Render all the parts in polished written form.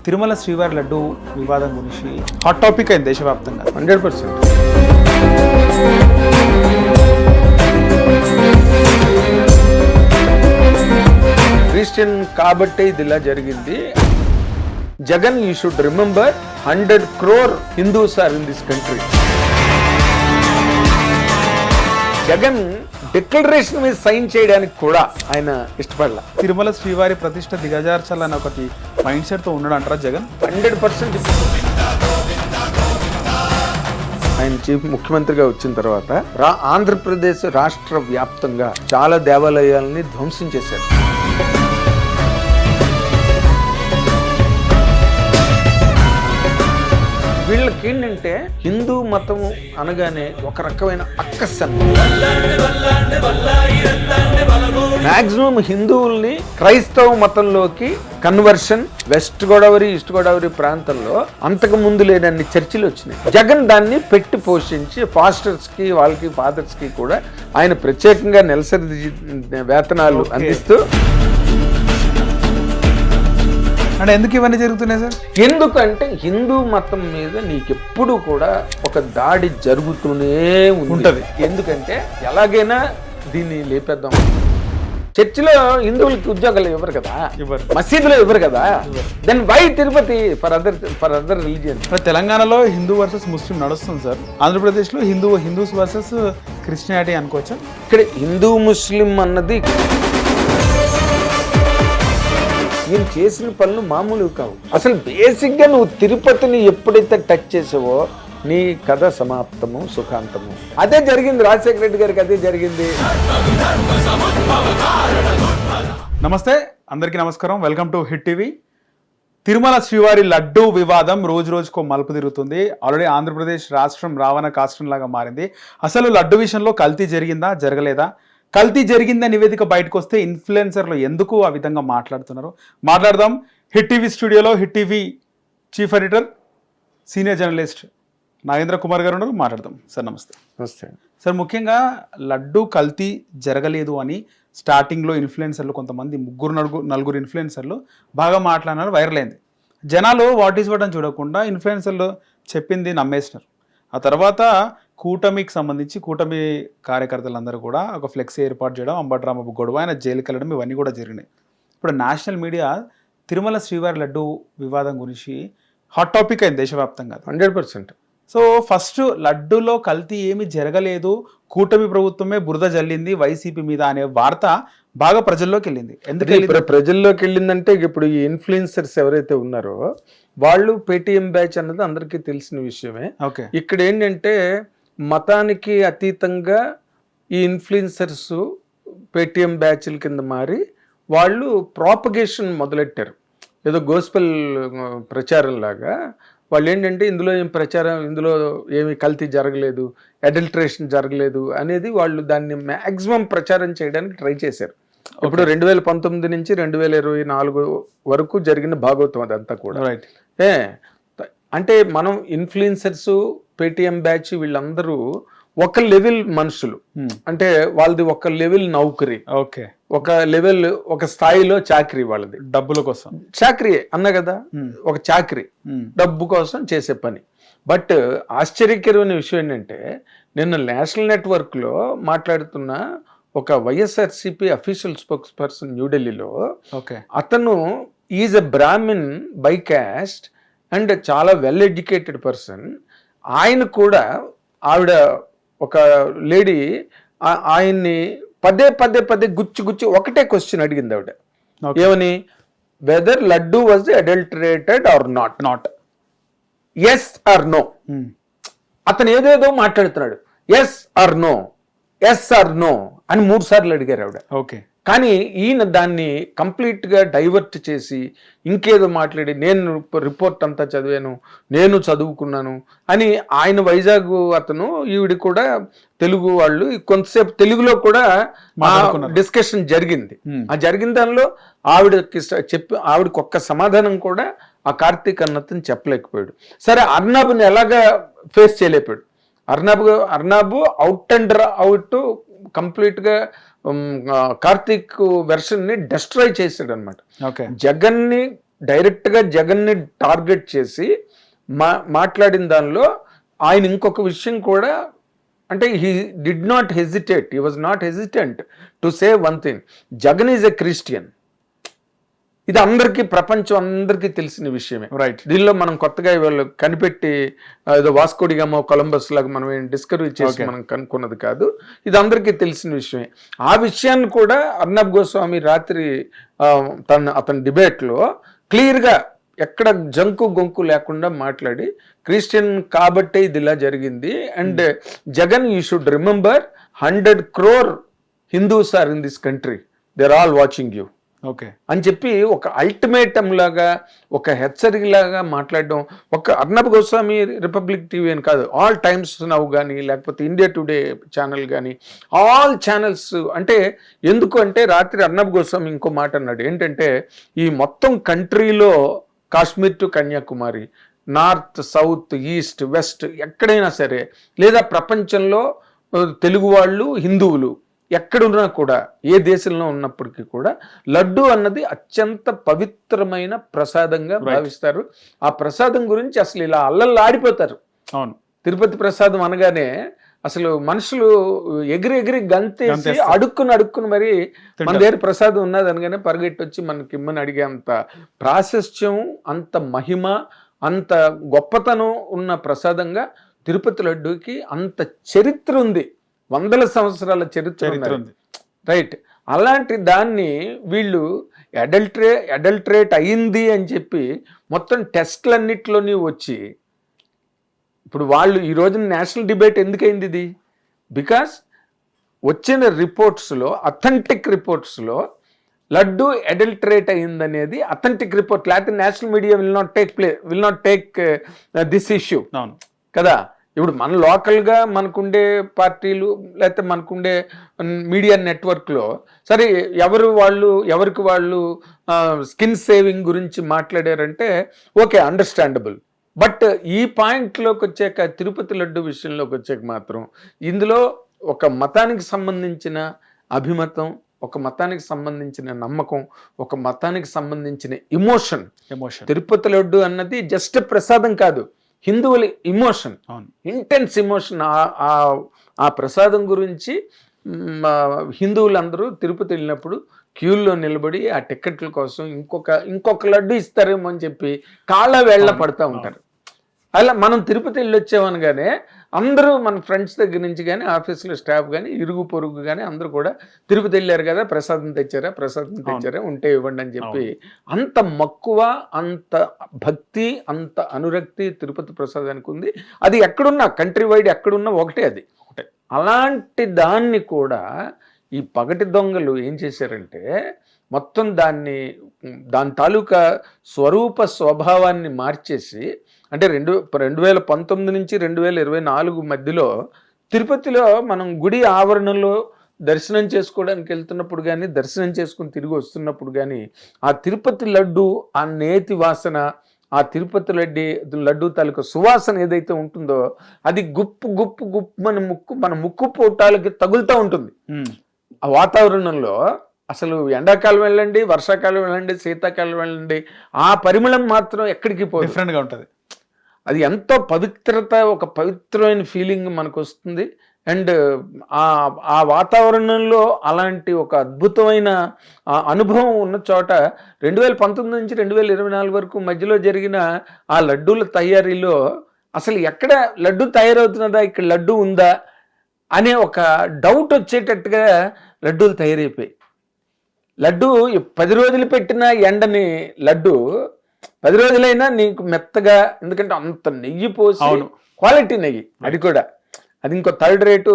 తిరుమల శ్రీవారి లడ్డు వివాదం గురించి హాట్ టాపిక్ అయింది దేశవ్యాప్తంగా 100%. క్రిస్టియన్ కాబట్టే ఇది ఇలా జరిగింది. Jagan, you should remember 100 crore Hindus are in this country. Jagan declaration మీద సైన్ చేయడానికి కూడా ఆయన ఇష్టపడాల. తిరుమల శ్రీవారి ప్రతిష్ట దిగజార్చాలని ఒకటి మైండ్ సెట్ తో ఉన్నాడు అంటారా జగన్? 100%. ఆయన చీఫ్ ముఖ్యమంత్రిగా వచ్చిన తర్వాత ఆంధ్రప్రదేశ్ రాష్ట్ర వ్యాప్తంగా చాలా దేవాలయాలని ధ్వంసం చేశారు. వీళ్ళకి ఏంటంటే హిందూ మతం అనగానే ఒక రకమైన అక్కస్సన్. మాక్సిమం హిందువుల్ని క్రైస్తవ మతంలోకి conversion west Godavari, east Godavari ప్రాంతంలో అంతకు ముందు లేనన్ని చర్చిలు వచ్చినాయి. జగన్ దాన్ని పెట్టి పోషించి పాస్టర్స్ కి, వాళ్ళకి ఫాదర్స్ కి కూడా ఆయన ప్రత్యేకంగా నెలసరి వేతనాలు అందిస్తూ. అంటే ఎందుకు ఇవన్నీ జరుగుతున్నాయి సార్? ఎందుకంటే హిందూ మతం మీద నీకెప్పుడు కూడా ఒక దాడి జరుగుతూనే ఉంటది. ఎందుకంటే ఎలాగైనా దీన్ని లేపేద్దాం. చర్చిలో హిందువులకి ఉద్యోగాలు ఇవ్వరు కదా, మసీదులో ఇవ్వరు కదా, then why Tirupati for other religion? తెలంగాణలో హిందూ వర్సెస్ ముస్లిం నడుస్తుంది సార్. ఆంధ్రప్రదేశ్ లో హిందూస్ వర్సెస్ క్రిస్టియానిటీ అనుకోవచ్చా? ఇక్కడ హిందూ ముస్లిం అన్నది ఈయన చేసిన పనులు మామూలు కావు. అసలు బేసిక్గా నువ్వు తిరుపతిని ఎప్పుడైతే టచ్ చేసావో నీ కథ సమాప్తము, సుఖాంతము. అదే జరిగింది రాజశేఖర రెడ్డి గారికి, అదే జరిగింది. నమస్తే అందరికీ నమస్కారం, welcome to hit TV. Tirumala శ్రీవారి లడ్డు వివాదం రోజు రోజుకో మలుపు తిరుగుతుంది. ఆల్రెడీ ఆంధ్రప్రదేశ్ రాష్ట్రం రావణ కాష్ట్రం లాగా మారింది. అసలు లడ్డు విషయంలో కల్తీ జరిగిందా, జరగలేదా? కల్తీ జరిగిందని నివేదిక బయటకు వస్తే ఇన్ఫ్లుయెన్సర్లు ఎందుకు ఆ విధంగా మాట్లాడుతున్నారు? మాట్లాడదాం. హిట్ టీవీ స్టూడియోలో hit TV chief editor, senior journalist Nagendra Kumar గారు ఉన్నారు. మాట్లాడదాం సార్. నమస్తే. నమస్తే సార్, ముఖ్యంగా లడ్డు కల్తీ జరగలేదు అని స్టార్టింగ్లో ఇన్ఫ్లుయెన్సర్లు కొంతమంది నలుగురు ఇన్ఫ్లుయెన్సర్లు బాగా మాట్లాడినారు, వైరల్ అయింది. జనాలు వాట్ ఈస్ వాట్ అని చూడకుండా ఇన్ఫ్లుయెన్సర్లు చెప్పింది నమ్మేసినారు. ఆ తర్వాత కూటమికి సంబంధించి కూటమి కార్యకర్తలందరూ కూడా ఒక ఫ్లెక్సీ ఏర్పాటు చేయడం, అంబట్రాంబాబు గొడవ, ఆయన జైలుకి వెళ్ళడం, ఇవన్నీ కూడా జరిగినాయి. ఇప్పుడు నేషనల్ మీడియా తిరుమల శ్రీవారి లడ్డు వివాదం గురించి హాట్ టాపిక్ అయింది దేశవ్యాప్తంగా. 100%. సో ఫస్ట్ లడ్డూలో కల్తీ ఏమీ జరగలేదు, కూటమి ప్రభుత్వమే బురద జల్లింది వైసీపీ మీద అనే వార్త బాగా ప్రజల్లోకి వెళ్ళింది. ఎందుకు ప్రజల్లోకి వెళ్ళిందంటే ఇప్పుడు ఈ ఇన్ఫ్లుయెన్సర్స్ ఎవరైతే ఉన్నారో వాళ్ళు పేటిఎం బ్యాచ్ అన్నది అందరికీ తెలిసిన విషయమే. ఇక్కడ ఏంటంటే మతానికి అతీతంగా ఈ ఇన్ఫ్లుయెన్సర్స్ పేటిఎం బ్యాచ్ల కింద మారి వాళ్ళు ప్రాపగేషన్ మొదలెట్టారు. ఏదో గోస్పెల్ ప్రచారం లాగా వాళ్ళు ఏంటంటే ఇందులో ఏం ప్రచారం, ఇందులో ఏమి కల్తీ జరగలేదు, అడల్టరేషన్ జరగలేదు అనేది వాళ్ళు దాన్ని మ్యాక్సిమం ప్రచారం చేయడానికి ట్రై చేశారు. ఇప్పుడు 2019 నుంచి 2024 వరకు జరిగిన భాగవతం అదంతా కూడా. అంటే మనం ఇన్ఫ్లుయెన్సర్స్, పేటిఎం బ్యాచ్ వీళ్ళందరూ ఒక లెవెల్ మనుషులు. అంటే వాళ్ళది ఒక లెవెల్ నౌకరీ, ఒక లెవెల్, ఒక స్థాయిలో చాకరీ. వాళ్ళది డబ్బుల కోసం చాకరీ అన్న కదా, ఒక చాకరీ డబ్బు కోసం చేసే పని. బట్ ఆశ్చర్యకరమైన విషయం ఏంటంటే నిన్న నేషనల్ నెట్వర్క్ లో మాట్లాడుతున్న ఒక వైఎస్ఆర్సిపి అఫీషియల్ స్పోక్స్ పర్సన్ న్యూఢిల్లీలో, అతను is a Brahmin by caste and చాలా వెల్ ఎడ్యుకేటెడ్ పర్సన్. ఆయన కూడా ఆవిడ ఒక లేడీ ఆయన్ని పదే గుచ్చి ఒకటే క్వశ్చన్ అడిగింది ఆవిడ. ఏమని? Whether laddu was adulterated or not, yes or no. అతను ఏదేదో మాట్లాడుతున్నాడు, ఎస్ ఆర్ నో అని 3 సార్లు అడిగారు ఆవిడ. కానీ ఈయన దాన్ని కంప్లీట్ గా డైవర్ట్ చేసి ఇంకేదో మాట్లాడి, నేను రిపోర్ట్ అంతా చదివాను, నేను చదువుకున్నాను అని ఆయన వైజాగ్ అతను, ఈవిడ కూడా తెలుగు వాళ్ళు, కొంతసేపు తెలుగులో కూడా డిస్కషన్ జరిగింది. ఆ జరిగిన దానిలో ఆవిడకి ఒక్క సమాధానం కూడా ఆ కార్తీక్ అన్నతను చెప్పలేకపోయాడు. సరే, అర్నాబ్ని ఎలాగా ఫేస్ చేయలేకపోయాడు. Arnab out and out complete గా కార్తీక్ వెర్షన్ ని డెస్ట్రాయ్ చేశాడు అనమాట. జగన్ ని డైరెక్ట్గా జగన్ని టార్గెట్ చేసి మాట్లాడిన దానిలో ఆయన ఇంకొక విషయం కూడా, అంటే he did not hesitate, he was not hesitant to say one thing, Jagan is a Christian. ఇది అందరికీ, ప్రపంచం అందరికీ తెలిసిన విషయమే. రైట్. దీనిలో మనం కొత్తగా వీళ్ళు కనిపెట్టి ఏదో వాస్కోడిగామో కొలంబస్ లాగా మనం ఏం డిస్కవరీ చేసి మనం కనుక్కున్నది కాదు, ఇది అందరికీ తెలిసిన విషయమే. ఆ విషయాన్ని కూడా అర్నబ్ గోస్వామి రాత్రి అతని డిబేట్లో క్లియర్గా ఎక్కడ జంకు గొంకు లేకుండా మాట్లాడి, క్రిస్టియన్ కాబట్టే ఇది ఇలా జరిగింది, and Jagan you should remember 100 crore Hindus are in this country, they are all watching you okay అని చెప్పి ఒక అల్టిమేటం లాగా, ఒక హెచ్చరికలాగా మాట్లాడడం. ఒక అర్నబ్ గోస్వామి రిపబ్లిక్ టీవీ అని కాదు, ఆల్ టైమ్స్ నౌ కానీ, లేకపోతే ఇండియా టుడే ఛానల్ కానీ, ఆల్ ఛానల్స్. అంటే ఎందుకు అంటే రాత్రి అర్నబ్ గోస్వామి ఇంకో మాట అన్నాడు ఏంటంటే, ఈ మొత్తం కంట్రీలో Kashmir to Kanyakumari, north south east west ఎక్కడైనా సరే, లేదా ప్రపంచంలో తెలుగు వాళ్ళు హిందువులు ఎక్కడున్నా కూడా, ఏ దేశంలో ఉన్నప్పటికీ కూడా లడ్డు అన్నది అత్యంత పవిత్రమైన ప్రసాదంగా భావిస్తారు. ఆ ప్రసాదం గురించి అసలు ఇలా అల్లల్లాడిపోతారు. అవును, తిరుపతి ప్రసాదం అనగానే అసలు మనుషులు ఎగిరి గంతేసి అడుక్కుని మరి మన దగ్గర ప్రసాదం ఉన్నది అనగానే పరిగెట్టి వచ్చి మనకి ఇమ్మని అడిగే అంత ప్రాశస్త్యం, అంత మహిమ, అంత గొప్పతనం ఉన్న ప్రసాదంగా తిరుపతి లడ్డూకి అంత చరిత్ర ఉంది, 100 సంవత్సరాల చరిత్ర ఉంది. రైట్. అలాంటి దాన్ని వీళ్ళు అడల్టరేట్ అయింది అని చెప్పి మొత్తం టెస్ట్లన్నిట్లోని వచ్చి, ఇప్పుడు వాళ్ళు ఈ రోజున నేషనల్ డిబేట్ ఎందుకైంది ఇది? బికాస్ వచ్చిన రిపోర్ట్స్లో, అథెంటిక్ రిపోర్ట్స్లో లడ్డు అడల్టరేట్ అయిందనేది అథెంటిక్ రిపోర్ట్, లేకపోతే national media will not take this issue కదా. ఇప్పుడు మన లోకల్గా మనకుండే పార్టీలు, లేకపోతే మనకుండే మీడియా నెట్వర్క్లో సరే ఎవరికి వాళ్ళు స్కిన్ సేవింగ్ గురించి మాట్లాడారంటే ఓకే, అండర్స్టాండబుల్. బట్ ఈ పాయింట్లోకి వచ్చాక, తిరుపతి లడ్డు విషయంలోకి వచ్చాక మాత్రం ఇందులో ఒక మతానికి సంబంధించిన అభిమతం, ఒక మతానికి సంబంధించిన నమ్మకం, ఒక మతానికి సంబంధించిన ఎమోషన్. తిరుపతి లడ్డు అన్నది జస్ట్ ప్రసాదం కాదు, హిందువుల ఇమోషన్, ఇంటెన్స్ ఇమోషన్. ఆ ప్రసాదం గురించి హిందువులందరూ తిరుపతి వెళ్ళినప్పుడు క్యూల్లో నిలబడి ఆ టికెట్ల కోసం ఇంకొక లడ్డు ఇస్తారేమో అని చెప్పి కాళ్ళ వేళ్ళ పడుతూ ఉంటారు. అలా మనం తిరుపతి వెళ్ళి వచ్చామనగానే అందరూ మన ఫ్రెండ్స్ దగ్గర నుంచి కానీ, ఆఫీసులో స్టాఫ్ కానీ, ఇరుగు పొరుగు కానీ అందరూ కూడా తిరుపతి వెళ్ళారు కదా, ప్రసాదం తెచ్చారా, ఉంటే ఇవ్వండి అని చెప్పి అంత మక్కువ, అంత భక్తి, అంత అనురక్తి తిరుపతి ప్రసాదానికి ఉంది. అది ఎక్కడున్నా, కంట్రీ వైడ్ ఎక్కడున్నా ఒకటే అది. అలాంటి దాన్ని కూడా ఈ పగటి దొంగలు ఏం చేశారంటే మొత్తం దాని తాలూకా స్వభావాన్ని మార్చేసి, అంటే 2019 నుంచి 2024 మధ్యలో తిరుపతిలో మనం గుడి ఆవరణలో దర్శనం చేసుకోవడానికి వెళ్తున్నప్పుడు కానీ, దర్శనం చేసుకుని తిరిగి వస్తున్నప్పుడు కానీ, ఆ తిరుపతి లడ్డు, ఆ నేతి వాసన, ఆ తిరుపతి లడ్డు తాలూకా సువాసన ఏదైతే ఉంటుందో అది గుప్పు మన ముక్కు పోటాలకి తగులుతూ ఉంటుంది. ఆ వాతావరణంలో అసలు ఎండాకాలం వెళ్ళండి, వర్షాకాలం వెళ్ళండి, శీతాకాలం వెళ్ళండి, ఆ పరిమళం మాత్రం ఎక్కడికి పోదు, డిఫరెంట్గా ఉంటుంది. అది ఎంతో పవిత్రత, ఒక పవిత్రమైన ఫీలింగ్ మనకు వస్తుంది. అండ్ ఆ వాతావరణంలో అలాంటి ఒక అద్భుతమైన అనుభవం ఉన్న చోట 2019 నుంచి 2024 వరకు మధ్యలో జరిగిన ఆ లడ్డూల తయారీలో అసలు ఎక్కడ లడ్డు తయారవుతున్నదా, ఇక్కడ లడ్డు ఉందా అనే ఒక డౌట్ వచ్చేటట్టుగా లడ్డూలు తయారైపోయి, లడ్డు 10 రోజులు పెట్టిన ఎండని లడ్డు 10 రోజులైనా నీకు మెత్తగా, ఎందుకంటే అంత నెయ్యి పోసి, క్వాలిటీ నెయ్యి అది కూడా. అది ఇంకో థర్డ్ రేటు.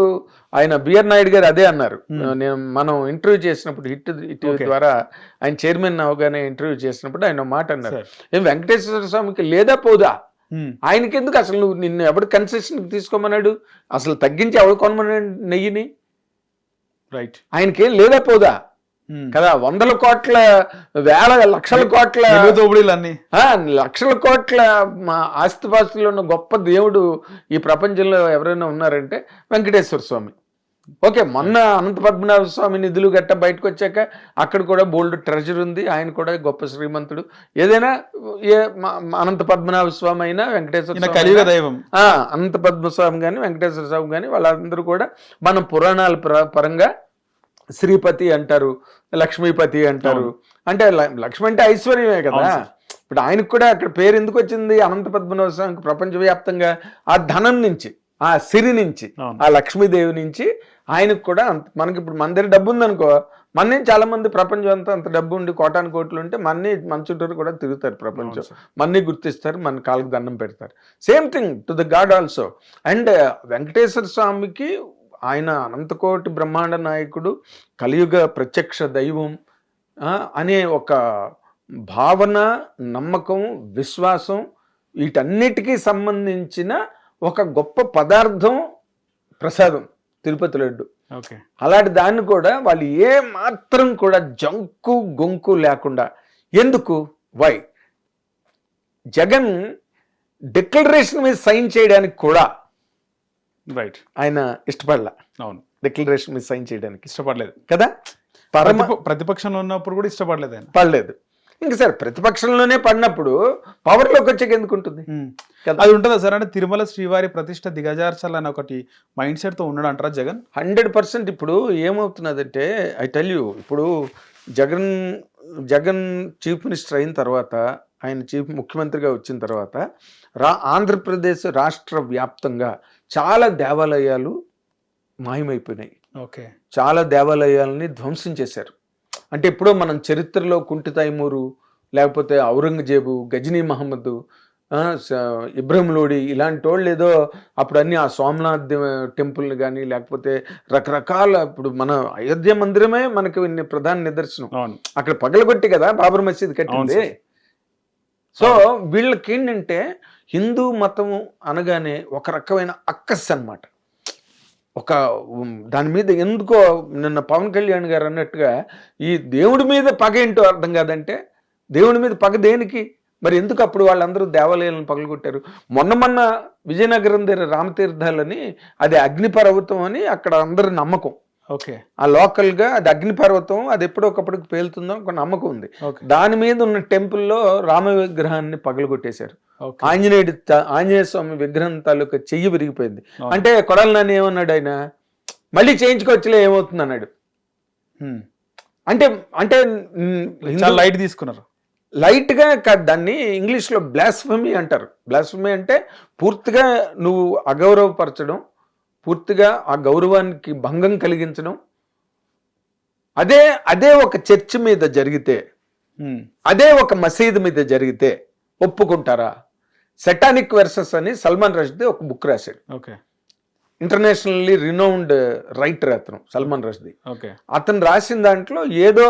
ఆయన బిఆర్ నాయుడు గారు అదే అన్నారు. మనం ఇంటర్వ్యూ చేసినప్పుడు హిట్ ద్వారా ఆయన చైర్మన్ అవగానే ఇంటర్వ్యూ చేసినప్పుడు ఆయన మాట అన్నారు, ఏం వెంకటేశ్వర స్వామికి లేదా పోదా, ఆయనకి ఎందుకు అసలు, నువ్వు నిన్ను ఎవడు కన్సెషన్ తీసుకోమన్నాడు, అసలు తగ్గించి ఎవడు కొనమన్నాడు నెయ్యిని, రైట్, ఆయనకేం లేదా పోదా కదా. 100 కోట్ల, లక్షల కోట్ల లక్షల కోట్ల ఆస్తిపాస్తులు ఉన్న గొప్ప దేవుడు ఈ ప్రపంచంలో ఎవరైనా ఉన్నారంటే వెంకటేశ్వర స్వామి. ఓకే, మొన్న అనంత పద్మనాభ స్వామి నిధులు గట్ట బయటకు వచ్చాక అక్కడ కూడా బోల్డ్ ట్రెజర్ ఉంది, ఆయన కూడా గొప్ప శ్రీమంతుడు. ఏదైనా అనంత పద్మనాభ స్వామి అయినా వెంకటేశ్వర కలియుగ దైవం అనంత పద్మస్వామి కానీ వెంకటేశ్వర స్వామి కానీ వాళ్ళందరూ కూడా మన పురాణాల పరంగా శ్రీపతి అంటారు, లక్ష్మీపతి అంటారు. అంటే లక్ష్మి అంటే ఐశ్వర్యమే కదా. ఇప్పుడు ఆయనకు కూడా అక్కడ పేరు ఎందుకు వచ్చింది? అనంత పద్మనాభ స్వామికి ప్రపంచవ్యాప్తంగా ఆ ధనం నుంచి, ఆ సిరి నుంచి, ఆ లక్ష్మీదేవి నుంచి ఆయనకు కూడా మనకి ఇప్పుడు మన దగ్గర డబ్బు ఉందనుకో, మన్నే చాలా మంది ప్రపంచం అంతా అంత డబ్బు ఉండి కోటాను కోట్లు ఉంటే మన చుట్టూరు కూడా తిరుగుతారు ప్రపంచం, మన్ని గుర్తిస్తారు, మన కాళ్ళకి దండం పెడతారు. Same thing to the God also. And Venkateswara స్వామికి ఆయన అనంతకోటి బ్రహ్మాండ నాయకుడు, కలియుగ ప్రత్యక్ష దైవం అనే ఒక భావన, నమ్మకం, విశ్వాసం, వీటన్నిటికీ సంబంధించిన ఒక గొప్ప పదార్థం ప్రసాదం తిరుపతి లడ్డు. అలాంటి దాన్ని కూడా వాళ్ళు ఏ మాత్రం కూడా జంకు గొంకు లేకుండా, ఎందుకు వై జగన్ డిక్లరేషన్ మీద సైన్ చేయడానికి కూడా రైట్ ఆయన ఇష్టపడలా. అవును, డిక్లరేషన్ మీద సైన్ చేయడానికి ఇష్టపడలేదు కదా. ప్రతిపక్షంలో ఉన్నప్పుడు కూడా ఇష్టపడలేదు ఆయన. పడలేదు. ఇంకా సరే ప్రతిపక్షంలోనే పడినప్పుడు పవర్లోకి వచ్చాక ఎందుకు ఉంటుంది? అది ఉంటుందా సార్? అంటే తిరుమల శ్రీవారి ప్రతిష్ట దిగజార్చాలని ఒకటి మైండ్ సెట్ తో ఉన్నాడు అంటారా జగన్? 100%. ఇప్పుడు ఏమవుతున్నదంటే ఐ టెల్ యూ, ఇప్పుడు జగన్ చీఫ్ మినిస్టర్ అయిన తర్వాత, ఆయన చీఫ్ ముఖ్యమంత్రిగా వచ్చిన తర్వాత ఆంధ్రప్రదేశ్ రాష్ట్ర వ్యాప్తంగా చాలా దేవాలయాలు మాయమైపోయినాయి. ఓకే, చాలా దేవాలయాలని ధ్వంసం చేశారు. అంటే ఎప్పుడో మనం చరిత్రలో కుంటి తైమూరు, లేకపోతే ఔరంగజేబు, గజనీ మహమ్మద్, ఇబ్రహీం లోడి ఇలాంటి వాళ్ళు ఏదో అప్పుడు అన్ని ఆ సోమనాథ్ టెంపుల్ని కానీ లేకపోతే రకరకాల, ఇప్పుడు మన అయోధ్య మందిరమే మనకి ప్రధాన నిదర్శనం. అక్కడ పగలగొట్టి కదా బాబర్ మసీద్ కట్టింది. సో వీళ్ళకి ఏంటంటే హిందూ మతము అనగానే ఒక రకమైన అక్కస్ అన్నమాట. ఒక దాని మీద ఎందుకో నిన్న పవన్ కళ్యాణ్ గారు అన్నట్టుగా ఈ దేవుడి మీద పగ ఏంటో అర్థం కాదంటే, దేవుడి మీద పగ దేనికి మరి? ఎందుకు అప్పుడు వాళ్ళందరూ దేవాలయాలను పగలగొట్టారు? మొన్న విజయనగరం దగ్గర రామతీర్థాలని అది అగ్నిపర్వతం అని అక్కడ అందరి నమ్మకం. ఓకే, ఆ లోకల్గా అది అగ్నిపర్వతం, అది ఎప్పుడొకప్పటికి పేలుతుందో ఒక నమ్మకం ఉంది. దాని మీద ఉన్న టెంపుల్లో రామ విగ్రహాన్ని పగలగొట్టేశారు. ఆంజనేయ స్వామి విగ్రహం తాలూకా చెయ్యి విరిగిపోయింది. అంటే కొడాలి నాని ఏమన్నాడు, ఆయన మళ్ళీ చేయించుకోవచ్చులే ఏమవుతుంది అన్నాడు. అంటే అంటే లైట్ తీసుకున్నారు. లైట్ గా దాన్ని ఇంగ్లీష్ లో బ్లాస్ఫమీ అంటారు. బ్లాస్ఫమీ అంటే పూర్తిగా నువ్వు అగౌరవపరచడం, పూర్తిగా ఆ గౌరవానికి భంగం కలిగించడం. అదే ఒక చర్చ్ మీద జరిగితే, అదే ఒక మసీదు మీద జరిగితే ఒప్పుకుంటారా? సెటానిక్ వెర్సెస్ అని సల్మాన్ రష్దీ ఒక బుక్ రాశాడు. ఓకే, ఇంటర్నేషనల్లీ రినౌండ్ రైటర్ అతను సల్మాన్ రష్దీ. ఓకే, అతను రాసిన దాంట్లో ఏదో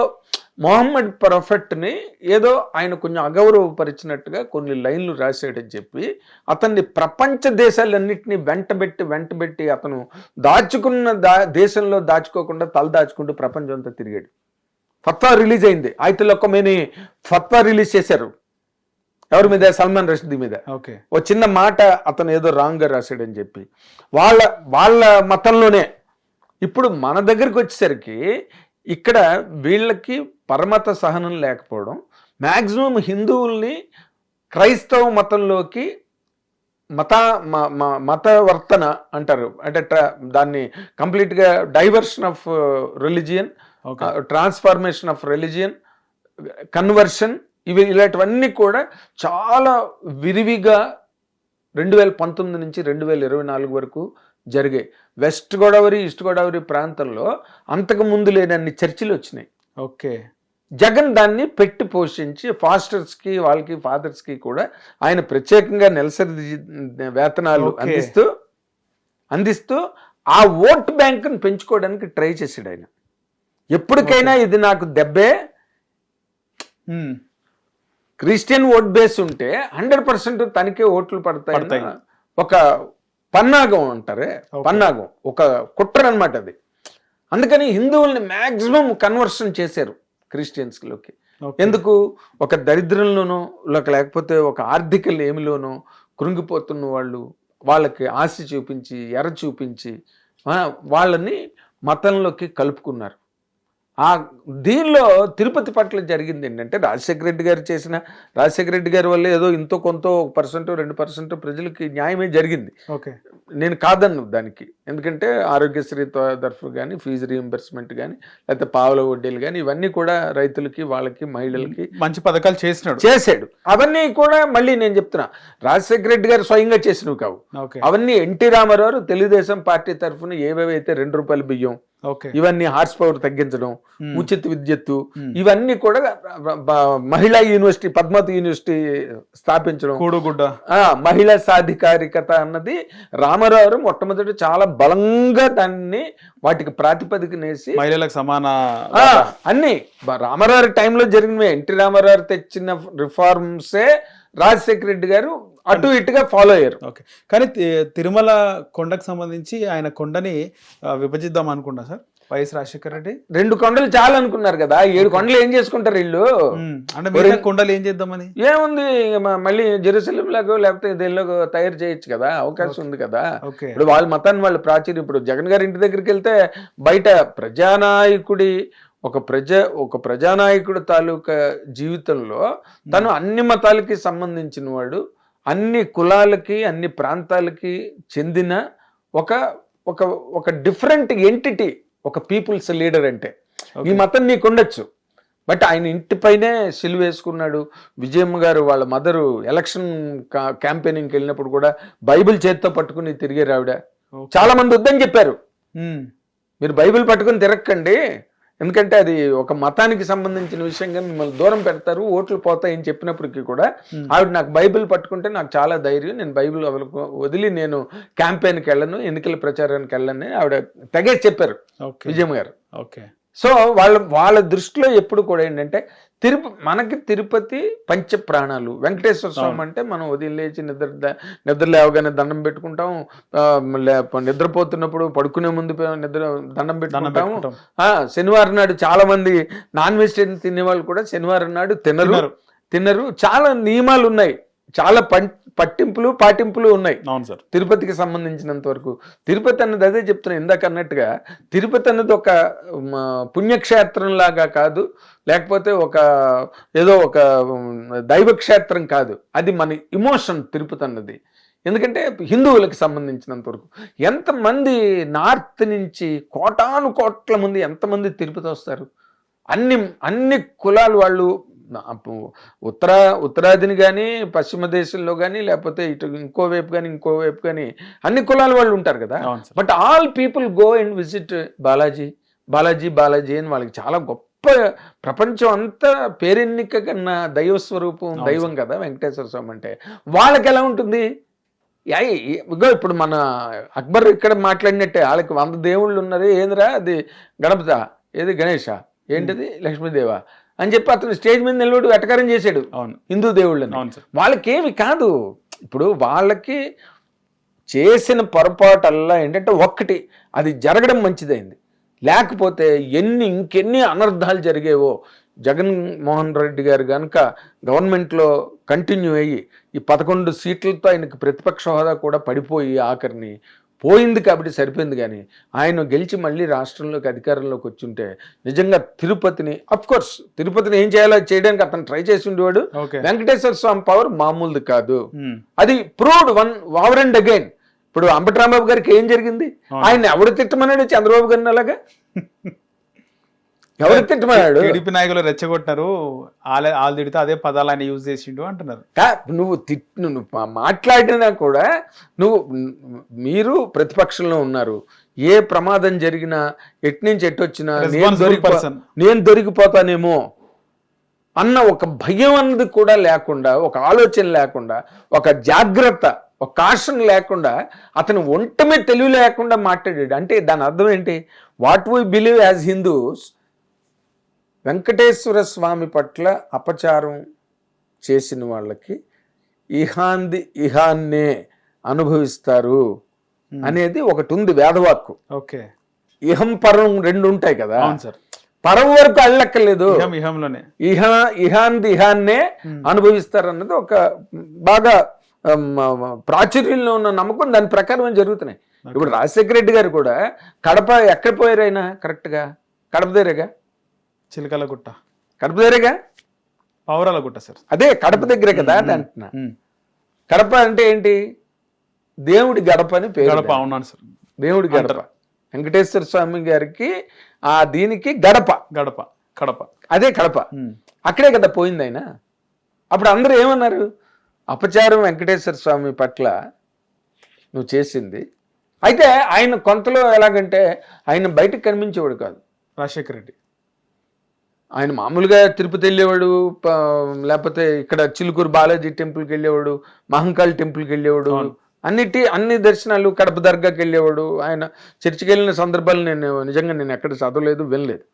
మొహమ్మద్ ప్రొఫెట్ని ఏదో ఆయన కొంచెం అగౌరవపరిచినట్టుగా కొన్ని లైన్లు రాశాడని చెప్పి అతన్ని ప్రపంచ దేశాలన్నింటినీ వెంటబెట్టి అతను దాచుకున్న దేశంలో దాచుకోకుండా తల దాచుకుంటూ ప్రపంచం అంతా తిరిగాడు. ఫత్వా రిలీజ్ అయింది. ఆయతులొక్కమేని ఫత్వా రిలీజ్ చేశారు. ఎవరి మీద? సల్మాన్ రష్దీ మీద. ఓకే, ఓ చిన్న మాట అతను ఏదో రాంగ్గా రాశాడని చెప్పి వాళ్ళ మతంలోనే. ఇప్పుడు మన దగ్గరికి వచ్చేసరికి ఇక్కడ వీళ్ళకి పరమత సహనం లేకపోవడం, మ్యాక్సిమం హిందువుల్ని క్రైస్తవ మతంలోకి మతవర్తన అంటారు. అంటే దాన్ని కంప్లీట్గా diversion of religion, transformation of religion, conversion, ఇలాంటివన్నీ కూడా చాలా విరివిగా 2019 నుంచి 2024 వరకు జరిగాయి. వెస్ట్ గోదావరి, ఈస్ట్ గోదావరి ప్రాంతంలో అంతకు ముందు లేనన్ని చర్చిలు వచ్చినాయి. ఓకే, జగన్ దాన్ని పెట్టి పోషించి ఫాస్టర్స్కి, వాళ్ళకి ఫాదర్స్కి కూడా ఆయన ప్రత్యేకంగా నెలసరి వేతనాలు అందిస్తూ ఆ ఓట్ బ్యాంకును పెంచుకోవడానికి ట్రై చేశాడు ఆయన. ఎప్పటికైనా ఇది నాకు దెబ్బే, క్రిస్టియన్ ఓట్ బేస్ ఉంటే 100% తనకే ఓట్లు పడతాయి. ఒక పన్నాగం అంటారే, పన్నాగం, ఒక కుట్ర అనమాట అది. అందుకని హిందువుల్ని మ్యాక్సిమం కన్వర్షన్ చేశారు క్రిస్టియన్స్లోకి. ఎందుకు? ఒక దరిద్రంలోనో లేకపోతే ఒక ఆర్థిక లేమిలోనో కృంగిపోతున్న వాళ్ళకి ఆశ చూపించి, ఎర చూపించి వాళ్ళని మతంలోకి కలుపుకున్నారు. దీనిలో తిరుపతి పట్ల జరిగింది ఏంటంటే రాజశేఖర రెడ్డి గారి వల్ల ఏదో ఇంతో కొంత 1% 2% ప్రజలకి న్యాయమే జరిగింది. నేను కాదన్ను దానికి, ఎందుకంటే ఆరోగ్యశ్రీ తరఫు కానీ ఫీజు రీఎంబర్స్మెంట్ కానీ లేకపోతే పావుల వడ్డీలు కానీ ఇవన్నీ కూడా రైతులకి వాళ్ళకి మహిళలకి మంచి పథకాలు చేశాడు. అవన్నీ కూడా మళ్ళీ నేను చెప్తున్నా రాజశేఖర రెడ్డి గారు స్వయంగా చేసినవి కావు. అవన్నీ ఎన్టీ రామారావు తెలుగుదేశం పార్టీ తరఫున ఏవేవైతే ₹2 బియ్యం ఇవన్నీ హార్స్ పవర్ తగ్గించడం, ఉచిత విద్యుత్తు, ఇవన్నీ కూడా మహిళా యూనివర్సిటీ పద్మావతి యూనివర్సిటీ స్థాపించడం, మహిళా సాధికారికత అన్నది రామారావు మొట్టమొదటి చాలా బలంగా దాన్ని వాటికి ప్రాతిపదికనేసి మహిళలకు సమాన అన్ని రామారావు టైంలో జరిగినవే. ఎన్టీ రామారావు తెచ్చిన రిఫార్మ్సే రాజశేఖర రెడ్డి గారు అటు ఇటుగా ఫాలో అయ్యారు. కానీ తిరుమల కొండకు సంబంధించి ఆయన కొండని విభజిద్దాం అనుకున్నా సార్ వైఎస్ రాజశేఖర రెడ్డి. 2 కొండలు చాలా అనుకున్నారు కదా, 7 కొండలు ఏం చేసుకుంటారు వీళ్ళు? అంటే కొండలు ఏం చేద్దామని ఏముంది, మళ్ళీ జెరూసలేం లాగో లేకపోతే దేనిలో తయారు చేయొచ్చు కదా, అవకాశం ఉంది కదా. ఇప్పుడు వాళ్ళ మతాన్ని వాళ్ళు ప్రాచుర్యం, ఇప్పుడు జగన్ గారి ఇంటి దగ్గరికి వెళ్తే బయట ఒక ప్రజానాయకుడు తాలూకా జీవితంలో తను అన్ని మతాలకి సంబంధించిన వాడు, అన్ని కులాలకి అన్ని ప్రాంతాలకి చెందిన ఒక డిఫరెంట్ ఎంటిటీ, ఒక పీపుల్స్ లీడర్. అంటే ఈ మతం నీకు ఉండొచ్చు, బట్ ఆయన ఇంటిపైనే సిలువ వేసుకున్నాడు. విజయమ్మ గారు వాళ్ళ మదరు ఎలక్షన్ క్యాంపెయినింగ్కి వెళ్ళినప్పుడు కూడా బైబిల్ చేతితో పట్టుకుని తిరిగారు ఆవిడ. చాలా మంది వద్దని చెప్పారు, మీరు బైబిల్ పట్టుకుని తిరగకండి, ఎందుకంటే అది ఒక మతానికి సంబంధించిన విషయంగా మిమ్మల్ని దూరం పెడతారు, ఓట్లు పోతాయని చెప్పినప్పటికీ కూడా ఆవిడ నాకు బైబిల్ పట్టుకుంటే నాకు చాలా ధైర్యం, నేను బైబిల్ వదిలి నేను క్యాంపెయిన్కి వెళ్ళను, ఎన్నికల ప్రచారానికి వెళ్ళను ఆవిడ తెగేసి చెప్పారు విజయమ్మ గారు. సో వాళ్ళ దృష్టిలో ఎప్పుడు కూడా ఏంటంటే మనకి తిరుపతి పంచ ప్రాణాలు. వెంకటేశ్వర స్వామి అంటే మనం ఉదయం లేచి నిద్ర లేవగానే దండం పెట్టుకుంటాం, నిద్రపోతున్నప్పుడు పడుకునే ముందు దండం పెట్టుకుంటాము. శనివారం నాడు చాలా మంది నాన్ వెజిటేరియన్ తినేవాళ్ళు కూడా శనివారం నాడు తినరు. చాలా నియమాలు ఉన్నాయి, చాలా పాటింపులు ఉన్నాయి తిరుపతికి సంబంధించినంత వరకు. తిరుపతి అన్నది అదే చెప్తున్నా ఇందాక అన్నట్టుగా, తిరుపతి అన్నది ఒక పుణ్యక్షేత్రం లాగా కాదు, లేకపోతే ఏదో ఒక దైవక్షేత్రం కాదు, అది మన ఇమోషన్ తిరుపతి అన్నది. ఎందుకంటే హిందువులకు సంబంధించినంత వరకు ఎంతమంది నార్త్ నుంచి కోట్ల మంది ఎంతమంది తిరుపతి వస్తారు, అన్ని కులాల వాళ్ళు, ఉత్తరాదిని కానీ పశ్చిమ దేశంలో కానీ లేకపోతే ఇటు ఇంకో వైపు కానీ అన్ని కులాల వాళ్ళు ఉంటారు కదా. But all people go and visit Balaji అని వాళ్ళకి చాలా గొప్ప, ప్రపంచం అంతా పేరెన్నిక కన్నా దైవం కదా వెంకటేశ్వర స్వామి అంటే. వాళ్ళకి ఎలా ఉంటుంది? ఇప్పుడు మన అక్బర్ ఇక్కడ మాట్లాడినట్టే వాళ్ళకి 100 దేవుళ్ళు ఉన్నారు. ఏందిరా అది గణపత, ఏది గణేష, ఏంటిది లక్ష్మీదేవ అని చెప్పి అతను స్టేజ్ మీద నిలబడి వెటకారం చేశాడు హిందూ దేవుళ్ళని. వాళ్ళకేమి కాదు, ఇప్పుడు వాళ్ళకి చేసిన పొరపాటల్లా ఏంటంటే ఒక్కటి, అది జరగడం మంచిదైంది, లేకపోతే ఇంకెన్ని అనర్థాలు జరిగేవో. జగన్మోహన్ రెడ్డి గారు కనుక గవర్నమెంట్లో కంటిన్యూ అయ్యి ఈ 11 సీట్లతో ఆయనకు ప్రతిపక్ష హోదా కూడా పడిపోయి ఆఖరిని పోయింది కాబట్టి సరిపోయింది. కానీ ఆయన గెలిచి మళ్ళీ రాష్ట్రంలోకి అధికారంలోకి వచ్చుంటే నిజంగా తిరుపతిని ఏం చేయాలో చేయడానికి అతను ట్రై చేసి ఉండేవాడు. వెంకటేశ్వర స్వామి పవర్ మామూలుది కాదు, అది ప్రూవ్డ్ ఓవర్ అండ్ అగైన్. ఇప్పుడు అంబటి రాంబాబు గారికి ఏం జరిగింది? ఆయన ఎవడు తిట్టమన్నాడు? చంద్రబాబు గారిని అలాగా ఎవరు తిట్టమన్నాడు? టీడీపీ నాయకులు రెచ్చగొట్టారు, వాళ్ళు తిడితే అదే పదాలు ఆయన యూజ్ చేసిండు అంటున్నారు. నువ్వు మాట్లాడినా కూడా మీరు ప్రతిపక్షంలో ఉన్నారు, ఏ ప్రమాదం జరిగినా ఎట్నుంచి ఎట్టొచ్చినా నేను దొరికిపోతానేమో అన్న ఒక భయం అన్నది కూడా లేకుండా, ఒక ఆలోచన లేకుండా, ఒక జాగ్రత్త, ఒక కాషన్ లేకుండా, అతను ఒంటమే తెలివి లేకుండా మాట్లాడాడు. అంటే దాని అర్థం ఏంటి? What we believe as Hindus, Venkateswara Swamy పట్ల అపచారం చేసిన వాళ్ళకి ఇహాన్నే అనుభవిస్తారు అనేది ఒకటి ఉంది వేదవాక్కు. ఇహం పరం 2 ఉంటాయి కదా, పరం వరకు అల్లక్కర్లేదు, ఇహాన్నే అనుభవిస్తారు అన్నది ఒక బాగా ప్రాచుర్యంలో ఉన్న నమ్మకం. దాని ప్రకారం జరుగుతున్నాయి. ఇప్పుడు రాజశేఖర రెడ్డి గారు కూడా కడప ఎక్కడ పోయారు ఆయన కరెక్ట్గా? కడప దగ్గరేగా, చిలకలగుట్ట, కడప దగ్గరేగా, పౌరాలగుట్ట సార్. అదే కడప దగ్గరే కదా అని అంటున్నా. కడప అంటే ఏంటి? దేవుడి గడప అని పేరు. గడప, అవునాను సార్, దేవుడి గడప. వెంకటేశ్వర స్వామి గారికి ఆ దీనికి గడప, గడప, కడప, అదే కడప. అక్కడే కదా పోయింది ఆయన. అప్పుడు అందరూ ఏమన్నారు? అపచారం వెంకటేశ్వర స్వామి పట్ల నువ్వు చేసింది. అయితే ఆయన కొంతలో ఎలాగంటే ఆయన బయటకు కనిపించేవాడు కాదు రాజశేఖర రెడ్డి. ఆయన మామూలుగా తిరుపతి వెళ్ళేవాడు, లేకపోతే ఇక్కడ చిలుకూరు బాలాజీ టెంపుల్కి వెళ్ళేవాడు, మహంకాళి టెంపుల్కి వెళ్ళేవాడు, అన్ని దర్శనాలు, కడప దర్గాకి వెళ్ళేవాడు. ఆయన చర్చికి వెళ్ళిన సందర్భాలు నేను ఎక్కడ చదవలేదు, వినలేదు.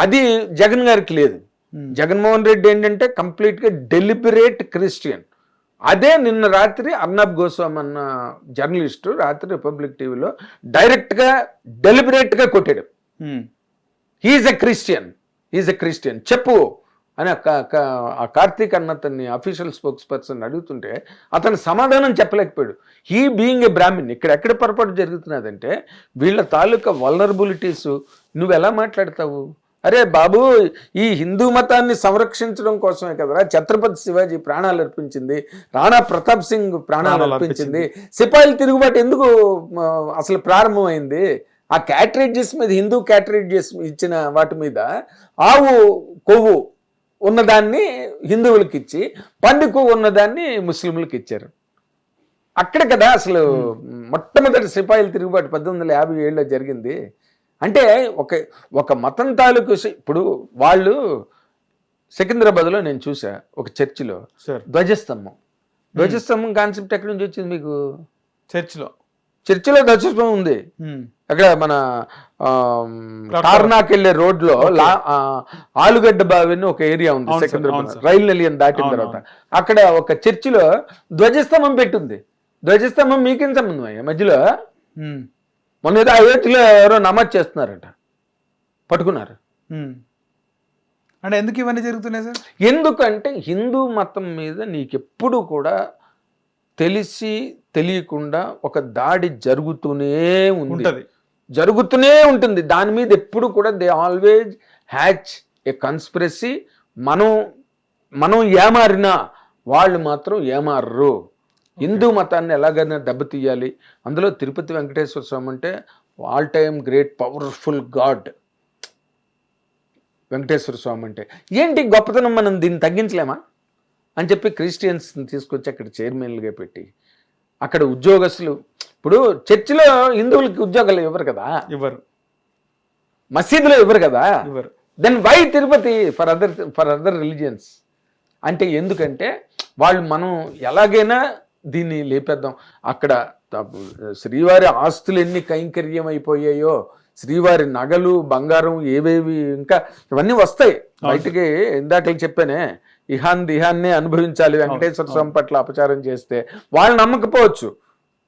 అది జగన్ గారికి లేదు. జగన్మోహన్ రెడ్డి ఏంటంటే కంప్లీట్గా డెలిబరేట్ క్రిస్టియన్. అదే నిన్న రాత్రి అర్నబ్ గోస్వామి అన్న జర్నలిస్టు రాత్రి రిపబ్లిక్ టీవీలో డైరెక్ట్గా డెలిబరేట్గా కొట్టాడు. హీఈస్ ఎ క్రిస్టియన్ చెప్పు అని ఆ కార్తీక్ అన్న అతన్ని అఫీషియల్ స్పోక్స్ పర్సన్ అడుగుతుంటే అతను సమాధానం చెప్పలేకపోయాడు. He being a Brahmin. ఎక్కడ పొరపాటు జరుగుతున్నదంటే వీళ్ళ తాలూకా వల్నరబిలిటీస్ నువ్వు ఎలా మాట్లాడతావు? అరే బాబు, ఈ హిందూ మతాన్ని సంరక్షించడం కోసమే కదరా ఛత్రపతి శివాజీ ప్రాణాలు అర్పించింది, రాణా ప్రతాప్ సింగ్ ప్రాణాలు అర్పించింది, సిపాయిల తిరుగుబాటు ఎందుకు అసలు ప్రారంభమైంది? ఆ క్యాటరేజెస్ మీద, హిందూ క్యాటరేజెస్ ఇచ్చిన వాటి మీద ఆవు కొవ్వు ఉన్నదాన్ని హిందువులకి ఇచ్చి, పంది కొవ్వు ఉన్నదాన్ని ముస్లింలకు ఇచ్చారు. అక్కడ కదా అసలు మొట్టమొదటి సిపాయిల తిరుగుబాటు 1857లో జరిగింది. అంటే ఒక మతం తాలూకు. ఇప్పుడు వాళ్ళు సికింద్రాబాద్లో నేను చూసా ఒక చర్చిలో ధ్వజస్తంభం కాన్సెప్ట్ ఎక్కడి నుంచి వచ్చింది మీకు? చర్చిలో ధ్వజస్తంభం ఉంది. అక్కడ మన తార్నాక్ వెళ్ళే రోడ్ లో ఆలుగడ్డ బావి అని ఒక ఏరియా ఉంది సికింద్రాబాద్, రైలు నిలయం దాటిన తర్వాత అక్కడ ఒక చర్చిలో ధ్వజస్తంభం పెట్టుంది. ధ్వజస్తంభం మీకేం సంబంధం అయ్యా మధ్యలో? మొన్న ఏదో అయోధ్యలో ఎవరో నమాజ్ చేస్తున్నారట, పట్టుకున్నారు. అంటే ఎందుకు ఇవన్నీ జరుగుతున్నాయి సార్? ఎందుకంటే హిందూ మతం మీద నీకెప్పుడు కూడా తెలిసి తెలియకుండా ఒక దాడి జరుగుతూనే ఉంటుంది. దాని మీద ఎప్పుడు కూడా they always hatch A conspiracy. మనం ఏమారినా వాళ్ళు మాత్రం ఏమారరు. హిందూ మతాన్ని ఎలాగైనా దెబ్బతీయాలి. అందులో తిరుపతి వెంకటేశ్వర స్వామి అంటే all time great powerful god. Venkateswara Swamy అంటే ఏంటి గొప్పతనం, మనం దీన్ని తగ్గించలేమా అని చెప్పి క్రిస్టియన్స్ని తీసుకొచ్చి అక్కడ చైర్మన్లుగా పెట్టి అక్కడ ఉద్యోగస్తులు. ఇప్పుడు చర్చిలో హిందువులకి ఉద్యోగాలు ఇవ్వరు కదా, మసీదులో ఇవ్వరు కదా, then why Tirupati for other religions? అంటే ఎందుకంటే వాళ్ళు మనం ఎలాగైనా దీన్ని లేపేద్దాం. అక్కడ శ్రీవారి ఆస్తులు ఎన్ని కైంకర్యం అయిపోయాయో, శ్రీవారి నగలు, బంగారం ఏవేవి ఇంకా ఇవన్నీ వస్తాయి బయటికి. ఇందాక చెప్పానే, ఇహాన్నే అనుభవించాలి వెంకటేశ్వర స్వామి పట్ల అపచారం చేస్తే. వాళ్ళు నమ్మకపోవచ్చు,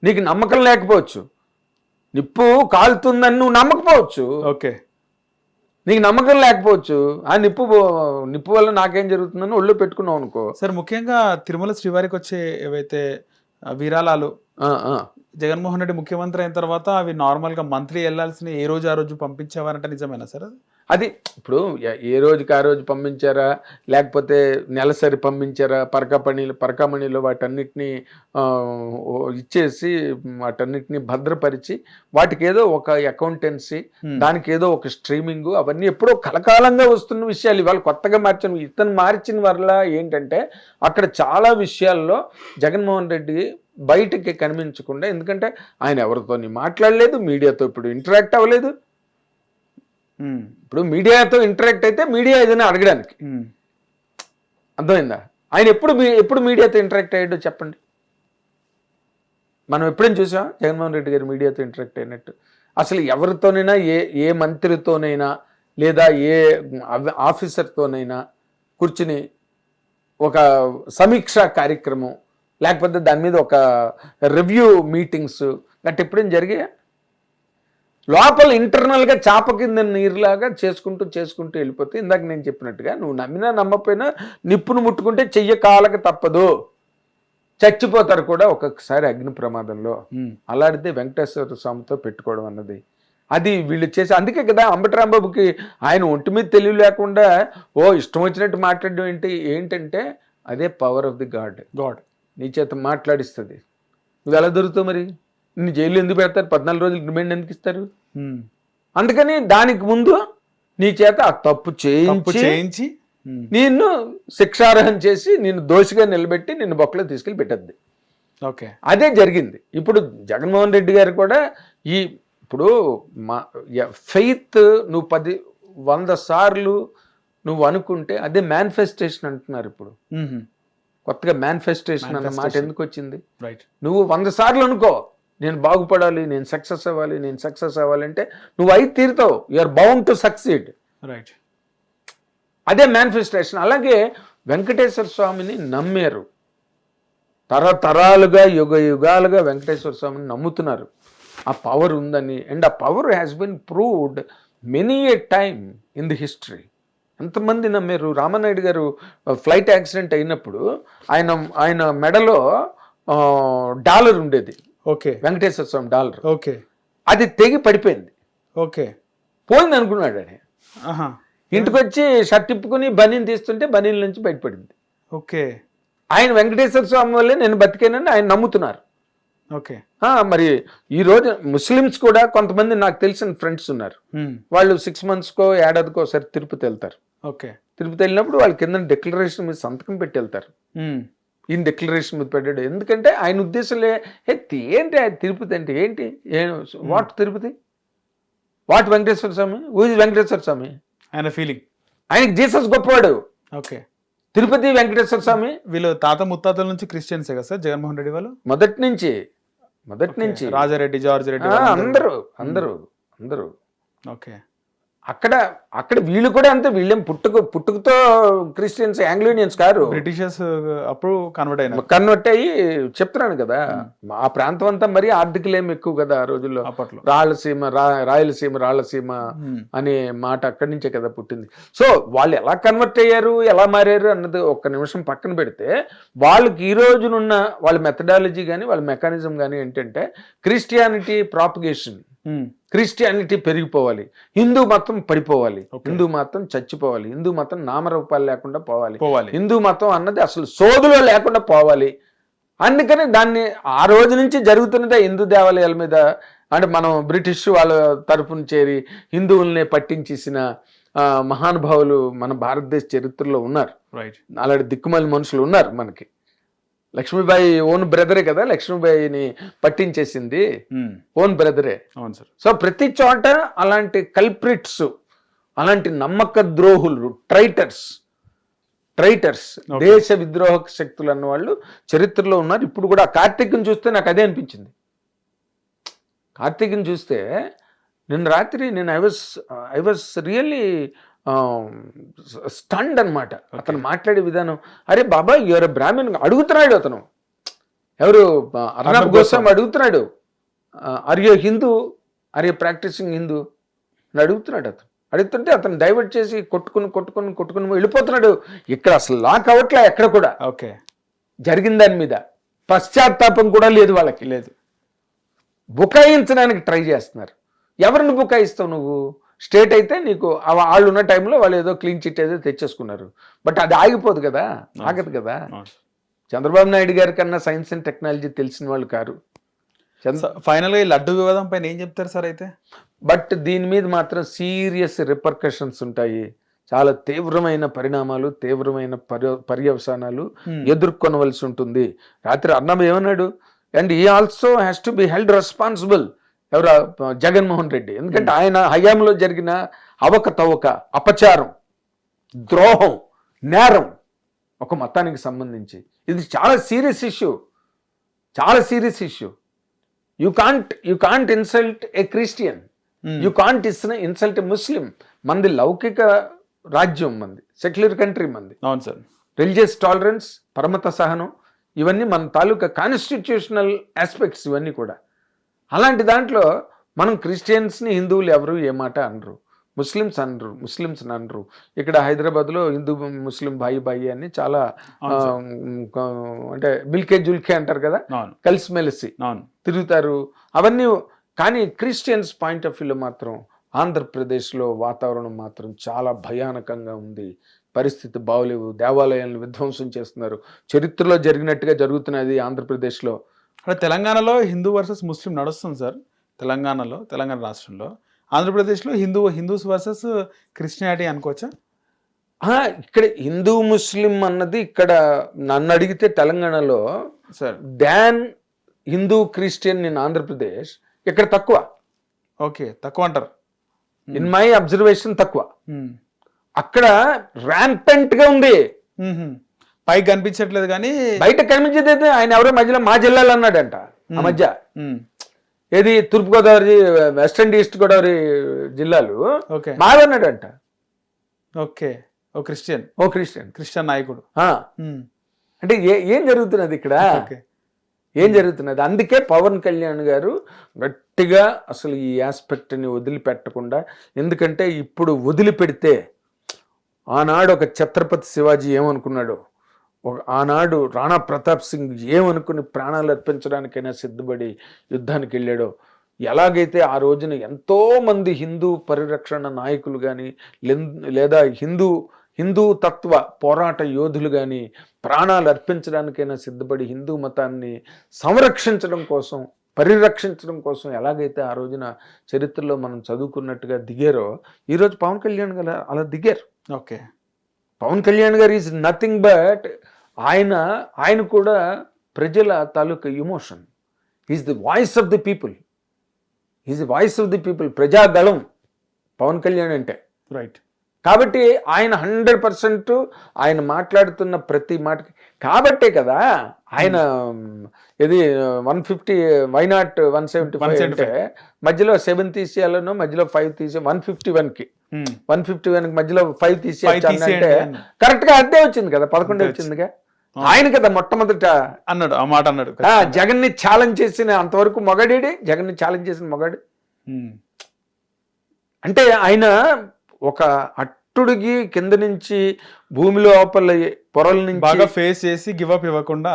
నీకు నమ్మకం లేకపోవచ్చు, నిప్పు కాలుతుందని నువ్వు నమ్మకపోవచ్చు, ఓకే, నీకు నమ్మకం లేకపోవచ్చు. ఆ నిప్పు వల్ల నాకేం జరుగుతుందని ఒళ్ళు పెట్టుకున్నావు అనుకో. సార్, ముఖ్యంగా తిరుమల శ్రీవారికి వచ్చే ఏవైతే విరాళాలు జగన్మోహన్ రెడ్డి ముఖ్యమంత్రి అయిన తర్వాత అవి నార్మల్గా మంత్లీ వెళ్ళాల్సిన ఏ రోజు ఆ రోజు పంపించేవారంటే నిజమేనా సార్? అది ఇప్పుడు ఏ రోజుకి ఆ రోజు పంపించారా, లేకపోతే నెలసరి పంపించారా, పరకామణిలో వాటన్నిటినీ ఇచ్చేసి వాటన్నిటినీ భద్రపరిచి వాటికి ఏదో ఒక అకౌంటెన్సీ, దానికి ఏదో ఒక స్ట్రీమింగ్, అవన్నీ ఎప్పుడో కలకాలంగా వస్తున్న విషయాలు. ఇవాళ కొత్తగా ఇతను మార్చిన వల్ల ఏంటంటే అక్కడ చాలా విషయాల్లో జగన్మోహన్ రెడ్డి బయటకి కనిపించకుండా, ఎందుకంటే ఆయన ఎవరితో మాట్లాడలేదు, మీడియాతో ఇప్పుడు ఇంటరాక్ట్ అవ్వలేదు. ఇప్పుడు మీడియాతో ఇంటరాక్ట్ అయితే మీడియా ఏదైనా అడగడానికి, అర్థమైందా? ఆయన ఎప్పుడు మీడియాతో ఇంటరాక్ట్ అయ్యాడో చెప్పండి. మనం ఎప్పుడైనా చూసాం జగన్మోహన్ రెడ్డి గారు మీడియాతో ఇంటరాక్ట్ అయినట్టు? అసలు ఎవరితోనైనా, ఏ మంత్రితోనైనా లేదా ఏ ఆఫీసర్తోనైనా కూర్చుని ఒక సమీక్షా కార్యక్రమం, లేకపోతే దాని మీద ఒక రివ్యూ మీటింగ్స్ గట్టి ఎప్పుడేం జరిగాయా? లోపల ఇంటర్నల్గా చాప కింద నీరులాగా చేసుకుంటూ వెళ్ళిపోతే, ఇందాక నేను చెప్పినట్టుగా నువ్వు నమ్మినా నమ్మకపోయినా నిప్పును ముట్టుకుంటే చెయ్య కాలక తప్పదు. చచ్చిపోతారు కూడా ఒక్కొక్కసారి అగ్ని ప్రమాదంలో. అలాంటిదే వెంకటేశ్వర స్వామితో పెట్టుకోవడం అన్నది అది వీళ్ళు చేసి, అందుకే కదా అంబటరాంబాబుకి ఆయన ఒంటి మీద తెలివి లేకుండా ఇష్టం వచ్చినట్టు మాట్లాడడం ఏంటంటే అదే పవర్ ఆఫ్ ది గాడ్. నీ చేత మాట్లాడిస్తుంది. నువ్వు ఎలా దొరుకుతావు మరి? నిన్ను జైలు ఎందుకు పెడతారు? 14 రోజులు రిమైండ్ ఎందుకు ఇస్తారు? అందుకని దానికి ముందు నీ చేత ఆ తప్పు చేయించి నిన్ను శిక్షార్హం చేసి నిన్ను దోషిగా నిలబెట్టి నిన్ను బొక్కలో తీసుకెళ్ళి పెట్టద్ది. ఓకే, అదే జరిగింది. ఇప్పుడు జగన్మోహన్ రెడ్డి గారు కూడా ఇప్పుడు ఫెయిత్ నువ్వు 100 సార్లు నువ్వు అనుకుంటే అదే మేనిఫెస్టేషన్ అంటున్నారు. ఇప్పుడు కొత్తగా మేనిఫెస్టేషన్ అన్న మాట ఎందుకు వచ్చింది? నువ్వు 100 సార్లు అనుకో నేను బాగుపడాలి, నేను సక్సెస్ అవ్వాలి అంటే నువ్వు అయి తీరుతావు. You're bound to succeed. Right, అదే మేనిఫెస్టేషన్. అలాగే వెంకటేశ్వర స్వామిని నమ్మారు, తరతరాలుగా యుగాలుగా వెంకటేశ్వర స్వామిని నమ్ముతున్నారు. ఆ పవర్ ఉందని. అండ్ ఆ power has been proved many A time in the history. ఎంతమంది నమ్మారు? రామానాయుడు గారు ఫ్లైట్ యాక్సిడెంట్ అయినప్పుడు ఆయన మెడలో డాలర్ ఉండేది. ఓకే, వెంకటేశ్వర స్వామి డాలర్. ఓకే, అది తెగి పడిపోయింది. ఓకే, పోయింది అనుకున్నాడు అని. ఇంటికి వచ్చి షర్ట్ ఇప్పుకుని బనీని తీస్తుంటే బనీల నుంచి బయటపడింది. ఓకే, ఆయన వెంకటేశ్వర స్వామి వల్లే నేను బతికానని ఆయన నమ్ముతున్నారు. ఓకే, మరి ఈ రోజు ముస్లిమ్స్ కూడా కొంతమంది నాకు తెలిసిన ఫ్రెండ్స్ ఉన్నారు. వాళ్ళు 6 monthsకో ఏడాదికో ఒకసారి తిరుపతి వెళ్తారు. ఓకే, తిరుపతి వెళ్ళినప్పుడు వాళ్ళ కింద డిక్లరేషన్ మీద సంతకం పెట్టి వెళ్తారు. ఈయన డిక్లరేషన్ మీద పెట్టాడు. ఎందుకంటే ఆయన ఉద్దేశంలో ఏంటి తిరుపతి అంటే ఏంటి, what Tirupati, what Venkateswara Swamy, who is Venkateswara Swamy? ఆయన ఫీలింగ్, ఆయనకి జీసస్ గొప్పవాడు. ఓకే, తిరుపతి వెంకటేశ్వర స్వామి. వీళ్ళు తాత ముత్తాతల నుంచి క్రిస్టియన్సే కదా సార్ జగన్మోహన్ రెడ్డి వాళ్ళు? మొదటి నుంచి రాజారెడ్డి, జార్జ్ రెడ్డి, అందరూ. ఓకే, అక్కడ వీళ్ళు కూడా అంతే. వీళ్ళేం పుట్టుకతో క్రిస్టియన్స్, ఆంగ్లోనియన్స్ కారు. బ్రిటిషర్స్ అప్పుడు కన్వర్ట్ అయ్యి చెప్తున్నాను కదా. ఆ ప్రాంతం అంతా మరి ఆర్థికలేం ఎక్కువ కదా ఆ రోజుల్లో. అప్పట్లో రాయలసీమ అనే మాట అక్కడి నుంచే కదా పుట్టింది. సో వాళ్ళు ఎలా కన్వర్ట్ అయ్యారు, ఎలా మారారు అన్నది ఒక్క నిమిషం పక్కన పెడితే, వాళ్ళకి ఈ రోజునున్న వాళ్ళ మెథడాలజీ కానీ వాళ్ళ మెకానిజం కానీ ఏంటంటే క్రిస్టియానిటీ ప్రాపగేషన్, క్రిస్టియానిటీ పెరిగిపోవాలి, హిందూ మతం పడిపోవాలి, హిందూ మతం చచ్చిపోవాలి, హిందూ మతం నామరూపాలు లేకుండా పోవాలి, హిందూ మతం అన్నది అసలు సోదులో లేకుండా పోవాలి. అందుకని దాన్ని ఆ రోజు నుంచి జరుగుతున్నదే హిందూ దేవాలయాల మీద. అంటే మనం బ్రిటిష్ వాళ్ళ తరఫున చేరి హిందువుల్ని పట్టించేసిన మహానుభావులు మన భారతదేశ చరిత్రలో ఉన్నారు. అలాంటి దిక్కుమాలి మనుషులు ఉన్నారు మనకి. లక్ష్మీబాయి ఓన్ బ్రదరే కదా లక్ష్మీబాయిని పట్టించేసింది, ఓన్ బ్రదరే. అవును సార్. సో ప్రతి చోట అలాంటి కల్ప్రిట్స్, అలాంటి నమ్మక ద్రోహులు, ట్రైటర్స్, దేశ విద్రోహ శక్తులు అన్న వాళ్ళు చరిత్రలో ఉన్నారు. ఇప్పుడు కూడా కార్తీక్ని చూస్తే నాకు అదే అనిపించింది. కార్తీక్ని చూస్తే నిన్న రాత్రి ఐ వాజ్ రియల్లీ స్టండ్ అనమాట. అతను మాట్లాడే విధానం, అరే బాబా యువర్ బ్రాహ్మణ్ అడుగుతున్నాడు. అతను ఎవరు, అర్నబ్ గోస్వామి అడుగుతున్నాడు, are you Hindu, are you practising Hindu అని అడుగుతున్నాడు. అడుగుతుంటే అతను డైవర్ట్ చేసి కొట్టుకుని వెళ్ళిపోతున్నాడు. ఇక్కడ అసలు లాక్ అవ్వట్లే ఎక్కడ కూడా. ఓకే, జరిగిన దాని మీద పశ్చాత్తాపం కూడా లేదు, వాళ్ళకి లేదు. బుకాయించడానికి ట్రై చేస్తున్నారు. ఎవరిని బుకాయిస్తావు నువ్వు? స్టేట్ అయితే నీకు వాళ్ళు ఉన్న టైంలో వాళ్ళు ఏదో క్లీన్ చిట్ ఏదో తెచ్చేసుకున్నారు. బట్ అది ఆగిపోదు కదా, ఆగదు కదా. చంద్రబాబు నాయుడు గారి కన్నా సైన్స్ అండ్ టెక్నాలజీ తెలిసిన వాళ్ళు కారు. ఫైనల్గా ఈ లడ్డు వివాదం పైన ఏం చెప్తారు సార్ అయితే? బట్ దీని మీద మాత్రం సీరియస్ రిపర్కషన్స్ ఉంటాయి. చాలా తీవ్రమైన పరిణామాలు, తీవ్రమైన పర్యవసానాలు ఎదుర్కొనవలసి ఉంటుంది. రాత్రి అర్నబ్ ఏమన్నాడు, and he also has to be held responsible, ఎవరు, జగన్మోహన్ రెడ్డి. ఎందుకంటే ఆయన హయాంలో జరిగిన అవకతవక, అపచారం, ద్రోహం, నేరం ఒక మతానికి సంబంధించి ఇది చాలా serious issue. You can't insult a Christian, you can't insult a Muslim. మంది లౌకిక రాజ్యం, మంది సెక్యులర్ కంట్రీ, మంది. అవును సార్. రిలీజియస్ టాలరెన్స్, పరమత సహనం, ఇవన్నీ మన తాలూకా కాన్స్టిట్యూషనల్ ఆస్పెక్ట్స్ ఇవన్నీ కూడా. అలాంటి దాంట్లో మనం క్రిస్టియన్స్ని, హిందువులు ఎవరు ఏ మాట అనరు. ముస్లిమ్స్ అనరు. ఇక్కడ హైదరాబాద్లో హిందూ ముస్లిం బాయి అని చాలా అంటే బిల్కే జుల్కే అంటారు కదా, కలిసిమెలిసి తిరుగుతారు అవన్నీ. కానీ క్రిస్టియన్స్ పాయింట్ ఆఫ్ వ్యూలో మాత్రం ఆంధ్రప్రదేశ్లో వాతావరణం మాత్రం చాలా భయానకంగా ఉంది. పరిస్థితి బాగోలేవు. దేవాలయాలను విధ్వంసం చేస్తున్నారు. చరిత్రలో జరిగినట్టుగా జరుగుతున్నది ఆంధ్రప్రదేశ్లో. అంటే తెలంగాణలో హిందూ వర్సెస్ ముస్లిం నడుస్తుంది సార్. తెలంగాణ రాష్ట్రంలో. ఆంధ్రప్రదేశ్లో హిందూస్ వర్సెస్ క్రిస్టియానిటీ అనుకోవచ్చా? ఇక్కడ హిందూ ముస్లిం అన్నది ఇక్కడ నన్ను అడిగితే తెలంగాణలో sir than Hindu Christian in Andhra Pradesh ఇక్కడ తక్కువ. ఓకే, తక్కువ అంటారు. ఇన్ మై అబ్జర్వేషన్ తక్కువ. అక్కడ ర్యాంపెంట్ గా ఉంది. పైకి కనిపించట్లేదు కానీ బయట కనిపించేది ఆయన ఎవరో మధ్యలో మా జిల్లాలో అన్నాడంట. ఆ మధ్య ఏది తూర్పుగోదావరి, వెస్ట్ అండ్ ఈస్ట్ గోదావరి జిల్లాలు మాదన్నాడంట. ఓకే, ఓ క్రిస్టియన్ నాయకుడు. అంటే ఏం జరుగుతున్నది ఇక్కడ? ఏం జరుగుతున్నది? అందుకే పవన్ కళ్యాణ్ గారు గట్టిగా అసలు ఈ ఆస్పెక్ట్ని వదిలిపెట్టకుండా, ఎందుకంటే ఇప్పుడు వదిలిపెడితే ఆనాడు ఒక ఛత్రపతి శివాజీ ఏమనుకున్నాడు, ఆనాడు రాణా ప్రతాప్ సింగ్ ఏమనుకుని ప్రాణాలు అర్పించడానికైనా సిద్ధపడి యుద్ధానికి వెళ్ళాడో, ఎలాగైతే ఆ రోజున ఎంతోమంది హిందూ పరిరక్షణ నాయకులు కానీ లేదా హిందూ తత్వ పోరాట యోధులు కానీ ప్రాణాలు అర్పించడానికైనా సిద్ధపడి హిందూ మతాన్ని సంరక్షించడం కోసం, పరిరక్షించడం కోసం ఎలాగైతే ఆ రోజున చరిత్రలో మనం చదువుకున్నట్టుగా దిగారో, ఈరోజు పవన్ కళ్యాణ్ గారు అలా దిగారు. ఓకే, పవన్ కళ్యాణ్ గారు ఈజ్ నథింగ్ బట్ ఆయన కూడా ప్రజల తాలూకా emotion. Is the voice of the people, Prajagalam Pawan Kalyan అంటే. రైట్. కాబట్టి ఆయన 100% ఆయన మాట్లాడుతున్న ప్రతి మాటకి కాబట్టే కదా ఆయన ఇది 150 వైనాట్ 175 అంటే మధ్యలో 7 తీసేయాలను, మధ్యలో 5 తీసే 151కి 151కి మధ్యలో 5 తీసేయాలంటే కరెక్ట్ గా అదే వచ్చింది కదా, 11 వచ్చిందిగా. ఆయన కదా మొట్టమొదట అన్నాడు ఆ మాట అన్నాడు. జగన్ ని ఛాలెంజ్ చేసిన అంతవరకు మొగాడేడి, జగన్ ని ఛాలెంజ్ చేసిన మొగాడు. అంటే ఆయన ఒక అట్టుడికి కింద నుంచి భూమి లోపల పొరల నుంచి బాగా ఫేస్ చేసి గివ్ అప్ ఇవ్వకుండా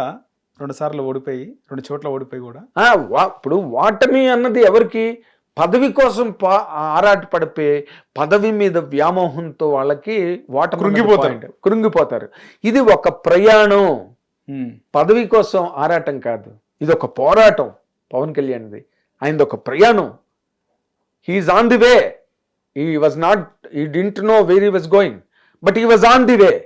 2 సార్లు ఓడిపోయి 2 చోట్ల ఓడిపోయి కూడా ఇప్పుడు ఓటమి అన్నది ఎవరికి? పదవి కోసం ఆరాట పడిపోయి పదవి మీద వ్యామోహంతో వాళ్ళకి కృంగిపోతారు. ఇది ఒక ప్రయాణం, పదవి కోసం ఆరాటం కాదు. ఇది ఒక పోరాటం. పవన్ కళ్యాణ్ది ఆయనది ఒక ప్రయాణం. He is on the way. He didn't know where he was going, but he was on the way.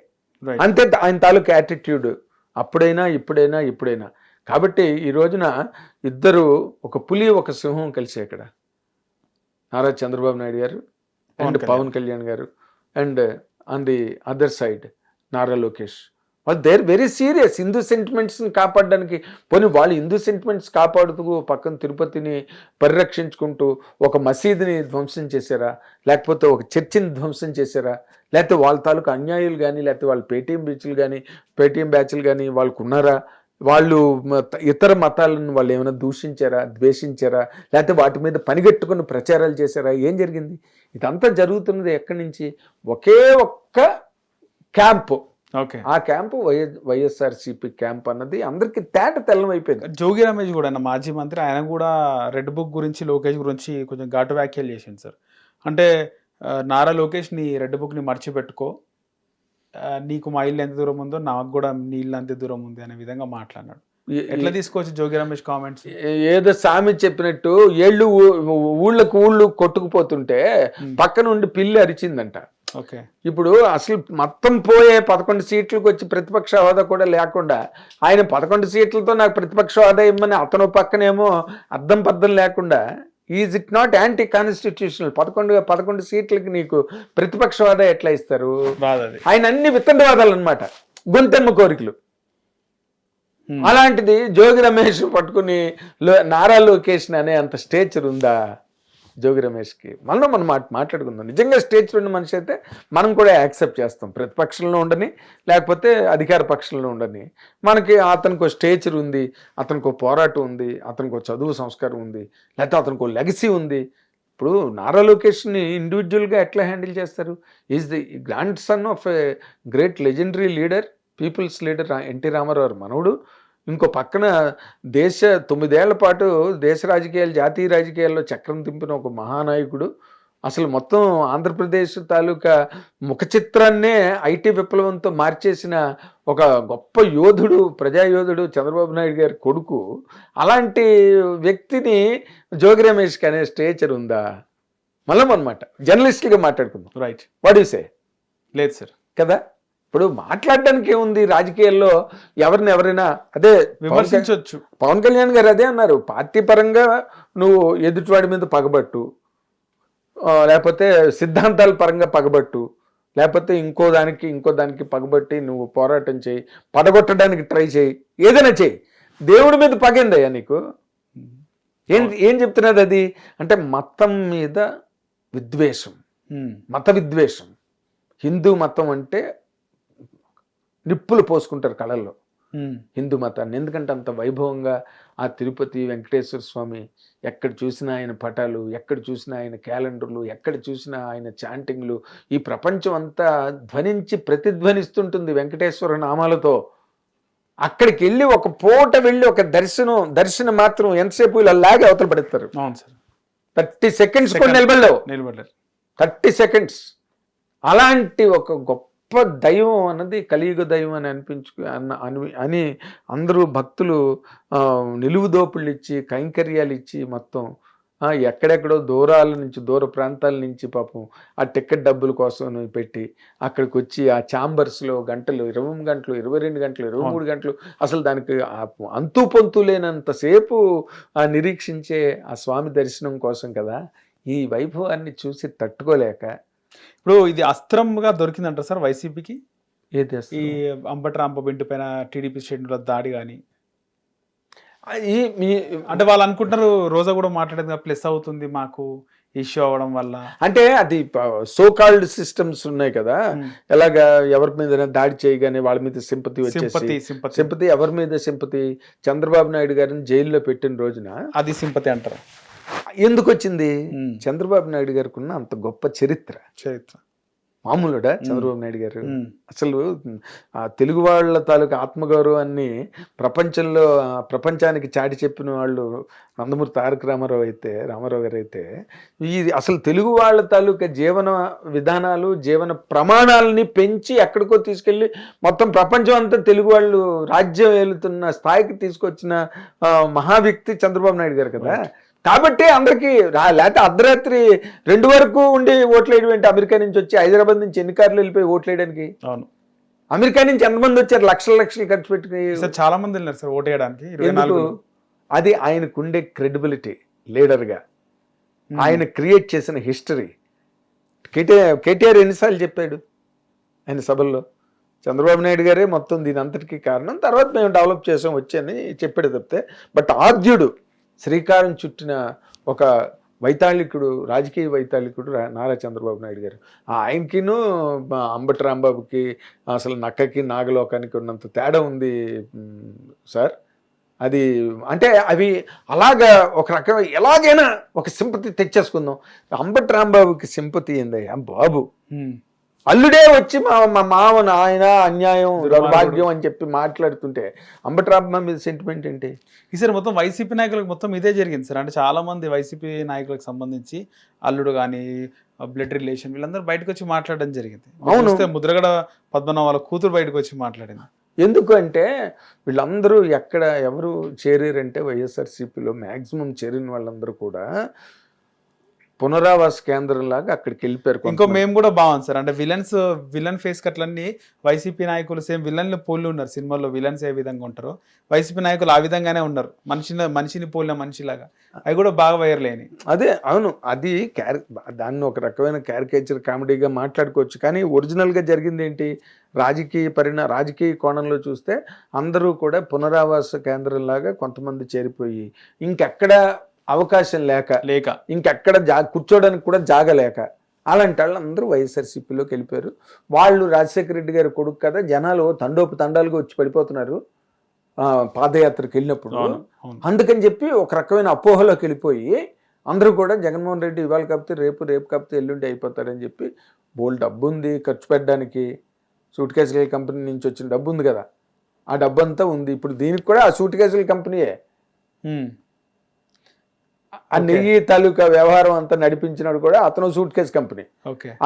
అంతే ఆయన తాలూకు యాటిట్యూడ్. అప్పుడైనా ఇప్పుడైనా. కాబట్టి ఈ రోజున ఇద్దరు, ఒక పులి ఒక సింహం కలిసి ఇక్కడ నారా చంద్రబాబు నాయుడు గారు అండ్ పవన్ కళ్యాణ్ గారు, and on the other side Nara Lokesh. వాళ్ళు దేర్ వెరీ సీరియస్. హిందూ సెంటిమెంట్స్ని కాపాడడానికి, పోనీ వాళ్ళు హిందూ సెంటిమెంట్స్ కాపాడుతూ పక్కన తిరుపతిని పరిరక్షించుకుంటూ ఒక మసీదుని ధ్వంసం చేశారా, లేకపోతే ఒక చర్చిని ధ్వంసం చేశారా, లేకపోతే వాళ్ళ తాలూకు అన్యాయులు కానీ, లేకపోతే వాళ్ళ పేటీఎం బ్యాచ్లు కానీ వాళ్ళకు ఉన్నారా? వాళ్ళు ఇతర మతాలను వాళ్ళు ఏమైనా దూషించారా, ద్వేషించారా, లేకపోతే వాటి మీద పనిగట్టుకుని ప్రచారాలు చేశారా? ఏం జరిగింది? ఇదంతా జరుగుతున్నది ఎక్కడి నుంచి? ఒకే ఒక్క క్యాంపు. ఆ క్యాంపు వైఎస్ఆర్సీపీ క్యాంప్ అన్నది అందరికి తెల్లం అయిపోయింది. జోగి రమేష్ కూడా మాజీ మంత్రి, ఆయన కూడా రెడ్ బుక్ గురించి, లోకేష్ గురించి కొంచెం ఘాటు వ్యాఖ్యలు చేసింది సార్. అంటే నారా లోకేష్ నీ రెడ్ బుక్ని మర్చిపెట్టుకో, నీకు మా ఇల్లు ఎంత దూరం ఉందో నాకు కూడా నీ ఇల్లు అంతే దూరం ఉంది అనే విధంగా మాట్లాడినాడు. ఎట్లా తీసుకోవచ్చు జోగి రమేష్ కామెంట్స్? ఏదో సామి చెప్పినట్టు ఊళ్ళు కొట్టుకుపోతుంటే పక్కన ఉండి పిల్లి అరిచిందంట. ఓకే, ఇప్పుడు అసలు మొత్తం పోయే 11 సీట్లకు వచ్చి ప్రతిపక్ష హోదా కూడా లేకుండా ఆయన 11 సీట్లతో నాకు ప్రతిపక్ష హోదా ఇమ్మని అతను పక్కనేమో అద్దం పద్దం లేకుండా, is it not anti constitutional? 11 సీట్లకి నీకు ప్రతిపక్ష హోదా ఎట్లా ఇస్తారు? ఆయన అన్ని వితండవాదాలు అనమాట, గొంతెమ్మ కోరికలు. అలాంటిది జోగి రమేష్ పట్టుకుని నారా లోకేష్ అనే అంత స్టేచర్ ఉందా జోగి రమేష్కి? మనం మాట్లాడుకుందాం. నిజంగా స్టేజ్లో ఉన్న మనిషి అయితే మనం కూడా యాక్సెప్ట్ చేస్తాం. ప్రతిపక్షంలో ఉండని, లేకపోతే అధికార పక్షంలో ఉండని, మనకి అతనికి ఒక స్టేచర్ ఉంది, అతనికి ఒక పోరాటం ఉంది, అతనికి ఒక చదువు సంస్కారం ఉంది, లేకపోతే అతనికి ఒక లెగసీ ఉంది. ఇప్పుడు నారా లోకేష్ని ఇండివిజువల్గా ఎట్లా హ్యాండిల్ చేస్తారు? Is the grandson of a great legendary leader, people's leader NT Rama Rao మనవుడు. ఇంకో పక్కన 9 ఏళ్ల పాటు దేశ రాజకీయాలు, జాతీయ రాజకీయాల్లో చక్రం తింపిన ఒక మహానాయకుడు. అసలు మొత్తం ఆంధ్రప్రదేశ్ తాలూకా ముఖ చిత్రాన్నే ఐటీ విప్లవంతో మార్చేసిన ఒక గొప్ప యోధుడు, ప్రజాయోధుడు చంద్రబాబు నాయుడు గారి కొడుకు. అలాంటి వ్యక్తిని జోగి రమేష్కి అనే స్టేచర్ ఉందా? అనమాట జర్నలిస్ట్గా మాట్లాడుకుందాం. రైట్. What you say? లేదు సార్ కదా. ఇప్పుడు మాట్లాడడానికి ఏముంది? రాజకీయాల్లో ఎవరైనా అదే విమర్శించవచ్చు. పవన్ కళ్యాణ్ గారు అదే అన్నారు, పార్టీ పరంగా నువ్వు ఎదుటివాడి మీద పగబట్టు, లేకపోతే సిద్ధాంతాల పరంగా పగబట్టు, లేకపోతే ఇంకో దానికి పగబట్టి నువ్వు పోరాటం చేయి, పడగొట్టడానికి ట్రై చేయి, ఏదైనా చేయి. దేవుడి మీద పగిందయ్యా నీకు. ఏం చెప్తున్నది అది? అంటే మతం మీద విద్వేషం, మత విద్వేషం. హిందూ మతం అంటే నిప్పులు పోసుకుంటారు కళల్లో హిందూ మతాన్ని. ఎందుకంటే అంత వైభవంగా ఆ తిరుపతి వెంకటేశ్వర స్వామి, ఎక్కడ చూసినా ఆయన పటాలు, ఎక్కడ చూసినా ఆయన క్యాలెండర్లు, ఎక్కడ చూసినా ఆయన చాంటింగ్లు, ఈ ప్రపంచం అంతా ధ్వనించి ప్రతిధ్వనిస్తుంటుంది వెంకటేశ్వర నామాలతో. అక్కడికి వెళ్ళి ఒక పూట వెళ్ళి ఒక దర్శనం మాత్రం ఎంతసేపు ఇలా లాగి అవతల పడేస్తారు. 30 సెకండ్స్ కూడా నిలబడలేరు. 30 సెకండ్స్. అలాంటి ఒక గొప్ప దైవం అన్నది కలియుగ దైవం అని అందరూ భక్తులు నిలువు దోపుళ్ళు ఇచ్చి, కైంకర్యాలు ఇచ్చి, మొత్తం ఎక్కడెక్కడో దూర ప్రాంతాల నుంచి పాపం ఆ టికెట్ డబ్బుల కోసం పెట్టి అక్కడికి వచ్చి ఆ ఛాంబర్స్లో గంటలు, 20 గంటలు, 22 గంటలు, 23 గంటలు, అసలు దానికి అంతు పొంతు లేనంతసేపు నిరీక్షించే ఆ స్వామి దర్శనం కోసం కదా. ఈ వైభవాన్ని చూసి తట్టుకోలేక ఇప్పుడు ఇది అస్త్రంగా దొరికిందంటారు సార్ వైసీపీకి? ఏది ఈ అంబటి రాంబాబు ఇంటి పైన టీడీపీ శ్రేణుల దాడి కానీ, అంటే వాళ్ళు అనుకుంటున్నారు రోజా కూడా మాట్లాడేది ప్లస్ అవుతుంది మాకు ఇష్యూ అవ్వడం వల్ల. అంటే అది సో కాల్డ్ సిస్టమ్స్ ఉన్నాయి కదా, ఎలాగా ఎవరి మీద దాడి చేయగానే వాళ్ళ మీద సింపతి. ఎవరి మీద సింపతి? చంద్రబాబు నాయుడు గారిని జైల్లో పెట్టిన రోజున అది సింపతి అంటారు. ఎందుకు వచ్చింది? చంద్రబాబు నాయుడు గారికి ఉన్న అంత గొప్ప చరిత్ర. మామూలుడా చంద్రబాబు నాయుడు గారు? అసలు తెలుగు వాళ్ళ తాలూకా ఆత్మగౌరవాన్ని ప్రపంచానికి చాటి చెప్పిన వాళ్ళు నందమూరి తారక రామారావు గారు అయితే, ఇది అసలు తెలుగు వాళ్ళ తాలూకా జీవన విధానాలు, జీవన ప్రమాణాలని పెంచి ఎక్కడికో తీసుకెళ్ళి మొత్తం ప్రపంచం అంతా తెలుగు వాళ్ళు రాజ్యం ఏలుతున్న స్థాయికి తీసుకొచ్చిన మహా వ్యక్తి చంద్రబాబు నాయుడు గారు కదా. కాబట్టి అందరికీ లేకపోతే అర్ధరాత్రి 2 వరకు ఉండి ఓట్లు వేయడం ఏంటి? అమెరికా నుంచి వచ్చి హైదరాబాద్ నుంచి ఎన్ని కార్లు వెళ్ళిపోయి ఓట్లు వేయడానికి? అవును. అమెరికా నుంచి ఎంతమంది వచ్చారు? లక్షలు ఖర్చు పెట్టుకుని చాలా మంది వెళ్ళారు సార్ ఓటు వేయడానికి. అది ఆయనకుండే క్రెడిబిలిటీ లీడర్గా, ఆయన క్రియేట్ చేసిన హిస్టరీ. కేటీఆర్ ఎన్నిసార్లు చెప్పాడు ఆయన సభల్లో? చంద్రబాబు నాయుడు గారే మొత్తం దీని అంతటికీ కారణం, తర్వాత మేము డెవలప్ చేసాం వచ్చని చెప్పాడు తప్పితే. బట్ ఆద్యుడు, శ్రీకారం చుట్టిన ఒక వైతాళికుడు, రాజకీయ వైతాళికుడు నారా చంద్రబాబు నాయుడు గారు. ఆయనకిను అంబటి రాంబాబుకి అసలు నక్కకి నాగలోకానికి ఉన్నంత తేడా ఉంది సార్. అది అంటే అవి అలాగా ఒక రకమైన ఎలాగైనా ఒక సింపతి తెచ్చేసుకుందాం. అంబటి రాంబాబుకి సింపతి ఏందయ్యా బాబు? అల్లుడే వచ్చి మా మామ ఆయన అన్యాయం దౌర్భాగ్యం అని చెప్పి మాట్లాడుతుంటే అంబటి రాంబాబు మీద సెంటిమెంట్ ఏంటి? ఈసారి మొత్తం వైసీపీ నాయకులకు మొత్తం ఇదే జరిగింది సార్. అంటే చాలా మంది వైసీపీ నాయకులకు సంబంధించి అల్లుడు కానీ, బ్లడ్ రిలేషన్, వీళ్ళందరూ బయటకు వచ్చి మాట్లాడడం జరిగింది. అవును, ముద్రగడ పద్మనాభం వాళ్ళ కూతురు బయటకు వచ్చి మాట్లాడింది. ఎందుకు అంటే వీళ్ళందరూ ఎవరు చేరారంటే వైఎస్ఆర్సీపీలో మ్యాక్సిమం చేరిన వాళ్ళందరూ కూడా పునరావాస కేంద్రం లాగా అక్కడికి వెళ్ళిపోయారు. ఇంకో మేము కూడా బాగుంది సార్. అంటే విలన్ ఫేస్ కట్లన్నీ వైసీపీ నాయకులు సేమ్ విలన్లు పోలి ఉన్నారు. సినిమాల్లో విలన్స్ ఏ విధంగా ఉంటారో వైసీపీ నాయకులు ఆ విధంగానే ఉన్నారు. మనిషిని పోలిన మనిషిలాగా. అవి కూడా బాగా వైరల్ అయినాయి. అదే అవును, అది దాన్ని ఒక రకమైన క్యారికేచర్ కామెడీగా మాట్లాడుకోవచ్చు. కానీ ఒరిజినల్గా జరిగింది ఏంటి? రాజకీయ కోణంలో చూస్తే అందరూ కూడా పునరావాస కేంద్రం లాగా కొంతమంది చేరిపోయి ఇంకెక్కడ అవకాశం లేక ఇంకెక్కడ కూర్చోడానికి కూడా జాగలేక అలాంటి వాళ్ళు అందరూ వైఎస్ఆర్సీపీలోకి వెళ్ళిపోయారు. వాళ్ళు రాజశేఖర రెడ్డి గారి కొడుకు కదా, జనాలు తండోపుతండాలుగా వచ్చి పడిపోతున్నారు పాదయాత్రకు వెళ్ళినప్పుడు. అందుకని చెప్పి ఒక రకమైన అపోహలోకి వెళ్ళిపోయి అందరూ కూడా జగన్మోహన్ రెడ్డి ఇవాళ కాకపోతే రేపు కాకపోతే ఎల్లుండి అయిపోతారని చెప్పి బోల్ డబ్బు ఉంది ఖర్చు పెట్టడానికి, సూట్ కేసుల కంపెనీ నుంచి వచ్చిన డబ్బు ఉంది కదా, ఆ డబ్బు అంతా ఉంది. ఇప్పుడు దీనికి కూడా ఆ సూట్ కేసుల కంపెనీయే ఆ నెయ్యి తాలూకా వ్యవహారం అంతా నడిపించినాడు కూడా అతను సూట్ కేసు కంపెనీ.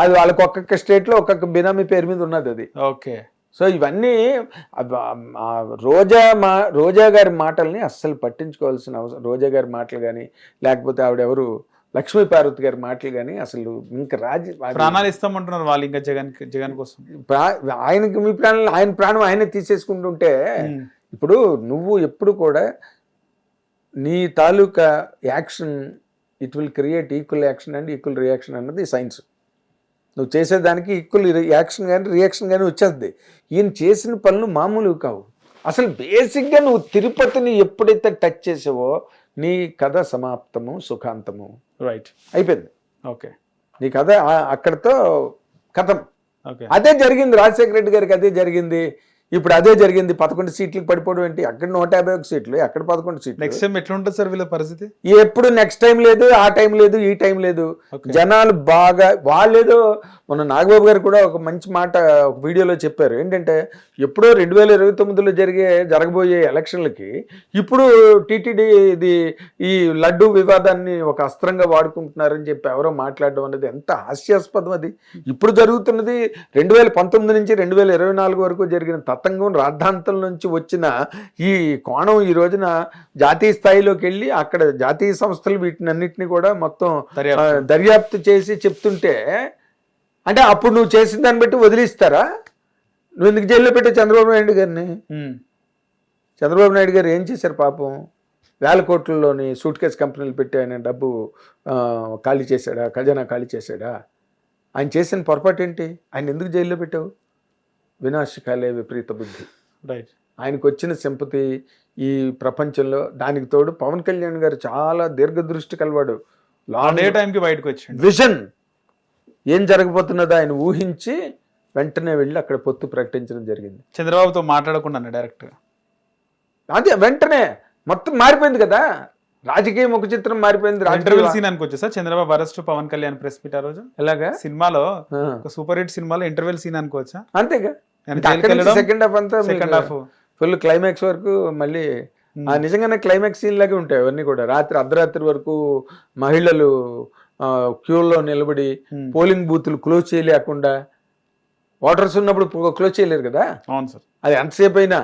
అది వాళ్ళకి ఒక్కొక్క స్టేట్ లో ఒక్కొక్క బినామీ పేరు మీద ఉన్నది అది. సో ఇవన్నీ రోజా గారి మాటల్ని అస్సలు పట్టించుకోవాల్సిన అవసరం, రోజా గారి మాటలు కానీ లేకపోతే ఆవిడెవరు లక్ష్మీ పార్వతి గారి మాటలు కానీ అసలు ఇంకా ప్రాణాలు ఇస్తామంటున్నారు వాళ్ళు ఇంకా జగన్ కోసం. ఆయనకి మీ ప్రాణాలు ఆయన ప్రాణం ఆయనే తీసేసుకుంటుంటే ఇప్పుడు నువ్వు ఎప్పుడు కూడా నీ తాలూకా action it will create equal action and equal reaction అన్నది సైన్స్. నువ్వు చేసేదానికి ఈక్వల్ యాక్షన్ కానీ రియాక్షన్ కానీ వచ్చేస్తుంది. ఈయన చేసిన పనులు మామూలుగా కావు. అసలు బేసిక్గా నువ్వు తిరుపతిని ఎప్పుడైతే టచ్ చేసావో నీ కథ సమాప్తము సుఖాంతము అయిపోయింది. నీ కథ అక్కడితో కథం. అదే జరిగింది రాజశేఖర రెడ్డి గారికి, అదే జరిగింది. ఇప్పుడు అదే జరిగింది. 11 సీట్లకు పడిపోవడం ఏంటి? అక్కడ 151 సీట్లు, అక్కడ 11 సీట్లు. నెక్స్ట్ టైం ఎట్లా ఉంటుంది సార్ వీళ్ళ పరిస్థితి? ఎప్పుడు నెక్స్ట్ టైం లేదు, ఆ టైం లేదు, ఈ టైం లేదు. జనాలు బాగా వాళ్ళేదో మన నాగబాబు గారు కూడా ఒక మంచి మాట ఒక వీడియోలో చెప్పారు. ఏంటంటే ఎప్పుడో 2029లో జరగబోయే ఎలక్షన్లకి ఇప్పుడు టీటీడీ ఇది ఈ లడ్డు వివాదాన్ని ఒక అస్త్రంగా వాడుకుంటున్నారని చెప్పి ఎవరో మాట్లాడడం అనేది ఎంత హాస్యాస్పదం. అది ఇప్పుడు జరుగుతున్నది 2019 నుంచి 2024 వరకు జరిగిన తతంగం రాద్ధాంతం నుంచి వచ్చిన ఈ కోణం ఈ రోజున జాతీయ స్థాయిలోకి వెళ్ళి అక్కడ జాతీయ సంస్థలు వీటినన్నిటిని కూడా మొత్తం దర్యాప్తు చేసి చెప్తుంటే అంటే అప్పుడు నువ్వు చేసిన దాన్ని బట్టి వదిలిస్తారా? నువ్వు ఎందుకు జైల్లో పెట్టే చంద్రబాబు నాయుడు గారిని? చంద్రబాబు నాయుడు గారు ఏం చేశారు పాపం? 1,000 కోట్లలోని సూట్ కేసు కంపెనీలు పెట్టి ఆయన డబ్బు ఖాళీ చేశాడా? ఖజానా ఖాళీ చేశాడా? ఆయన చేసిన పొరపాటు ఏంటి? ఆయన ఎందుకు జైల్లో పెట్టావు? వినాశకాలే విపరీత బుద్ధి. ఆయనకు వచ్చిన సింపతి ఈ ప్రపంచంలో, దానికి తోడు పవన్ కళ్యాణ్ గారు చాలా దీర్ఘదృష్టి కలవాడు. టైంకి బయటకు వచ్చి విజన్ ఏం జరగబోతున్నదో ఆయన ఊహించి వెంటనే వెళ్ళి అక్కడ పొత్తు ప్రకటించడం జరిగింది. చంద్రబాబుతో మాట్లాడకుండా డైరెక్ట్ అదే వెంటనే మొత్తం మారిపోయింది కదా, రాజకీయ ముఖ చిత్రం మారిపోయింది. ఇంటర్వెల్ సీన్ అనుకోవచ్చు sir Chandrababu arrest Pawan Kalyan press meet ఆ రోజు ఎలాగా సినిమాలో సూపర్ హిట్ సినిమాలో ఇంటర్వెల్ సీన్ అనుకోవచ్చా? అంతేగా. సెకండ్ హాఫ్ అంతా ఫుల్ క్లైమాక్స్ వరకు మళ్ళీ నిజంగానే క్లైమాక్స్ సీన్ లాగే ఉంటాయి అవన్నీ కూడా. అర్ధరాత్రి వరకు మహిళలు క్యూలో నిలబడి పోలింగ్ బూత్లు క్లోజ్ చేయలేకుండా, ఓటర్స్ ఉన్నప్పుడు క్లోజ్ చేయలేరు కదా. అవును సార్. అది ఎంతసేపు అయినా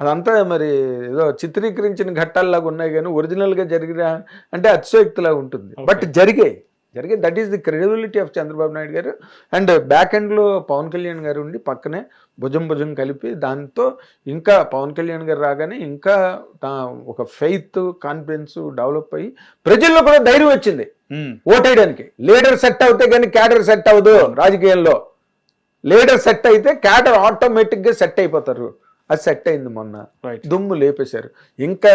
అదంతా మరి ఏదో చిత్రీకరించిన ఘట్టాల్లాగా ఉన్నాయి కానీ ఒరిజినల్గా జరిగిన అంటే అతిశయోక్తిలాగా ఉంటుంది. బట్ జరిగే that is the credibility of Chandrababu Naidu garu. And back ఎండ్లో పవన్ కళ్యాణ్ గారు ఉండి పక్కనే భుజం కలిపి దాంతో ఇంకా పవన్ కళ్యాణ్ గారు రాగానే ఇంకా ఒక ఫెయిత్ కాన్ఫిడెన్స్ డెవలప్ అయ్యి ప్రజల్లో కూడా ధైర్యం వచ్చింది ఓటేయడానికి. లీడర్ సెట్ అవుతే కానీ క్యాడర్ సెట్ అవ్వదు రాజకీయాల్లో. లీడర్ సెట్ అయితే క్యాడర్ ఆటోమేటిక్గా సెట్ అయిపోతారు. అది సెట్ అయింది మొన్న, దుమ్ము లేపేశారు. ఇంకా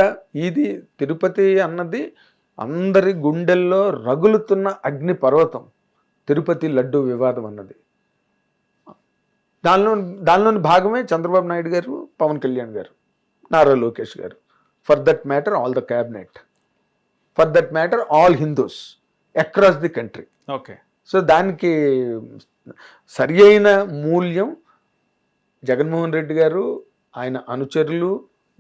ఇది తిరుపతి అన్నది అందరి గుండెల్లో రగులుతున్న అగ్ని పర్వతం. తిరుపతి లడ్డు వివాదం అన్నది దానిలోని భాగమే చంద్రబాబు నాయుడు గారు, పవన్ కళ్యాణ్ గారు, నారా లోకేష్ గారు, for that matter all the cabinet, for that matter all Hindus across the country. So దానికి సరి అయిన మూల్యం జగన్మోహన్ రెడ్డి గారు, ఆయన అనుచరులు,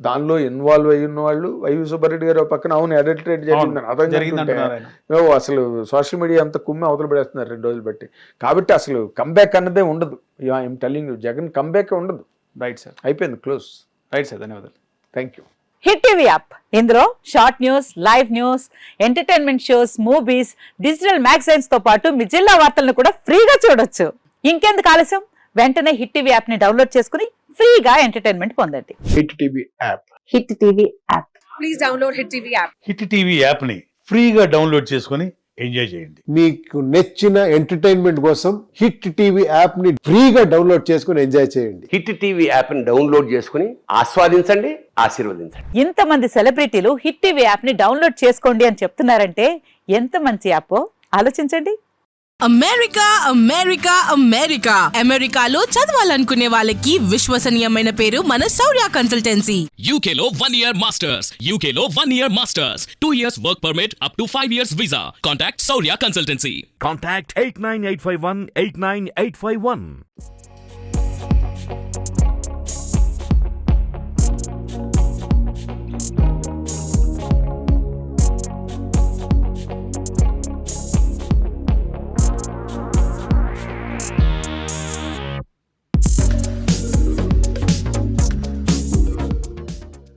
దానిలో ఇన్వాల్వ్ అయ్యి ఉన్న వాళ్ళు. వైవి సుబ్బారెడ్డి గారు పక్కన అవును అడల్టరేట్ జరిగిందంటే అసలు సోషల్ మీడియా అంతా కుమ్మి అవతల పడేస్తున్నారు 2 రోజులు బట్టి. కాబట్టి అసలు కంబ్యాక్ అన్నదే ఉండదు. I'm telling you, Jagan comeback ఉండదు. రైట్ సార్, అయిపోయింది, క్లోజ్. రైట్ సార్, ధన్యవాదాలు. Thank you. Hit TV app, ఇందులో short news, live news, entertainment shows, movies, digital magazines తో పాటు మీ జిల్లా వార్తలను కూడా ఫ్రీగా చూడొచ్చు. ఇంకెందుకు ఆలస్యం, వెంటనే హిట్ టీవీ యాప్ ని డౌన్లోడ్ చేసుకుని ఫ్రీగా ఎంటర్టైన్మెంట్ పొందండి. Hit TV app. Hit TV app. Please download hit TV app. Hit TV app ని ఫ్రీగా డౌన్లోడ్ చేసుకొని ఎంజాయ్ చేయండి. మీకు నచ్చిన ఎంటర్టైన్మెంట్ కోసం హిట్ టీవీ యాప్ ని ఫ్రీగా డౌన్లోడ్ చేసుకొని ఎంజాయ్ చేయండి. హిట్ టీవీ యాప్ ని డౌన్లోడ్ చేసుకుని ఆస్వాదించండి, ఆశీర్వదించండి. ఇంతమంది సెలబ్రిటీలు హిట్ టీవీ యాప్ ని డౌన్లోడ్ చేసుకోండి అని చెప్తున్నారంటే ఎంత మంచి యాప్ ఆలోచించండి. అమెరికా అమెరికా అమెరికా అమెరికాలో చదవాలనుకునే వాళ్ళకి విశ్వసనీయమైన పేరు మన శౌర్య కన్సల్టెన్సీ. UK లో 1 year masters. UK లో 1 year masters. 2 years work permit up to 5 years visa. Contact Saurya Consultancy. Contact 89851 89851.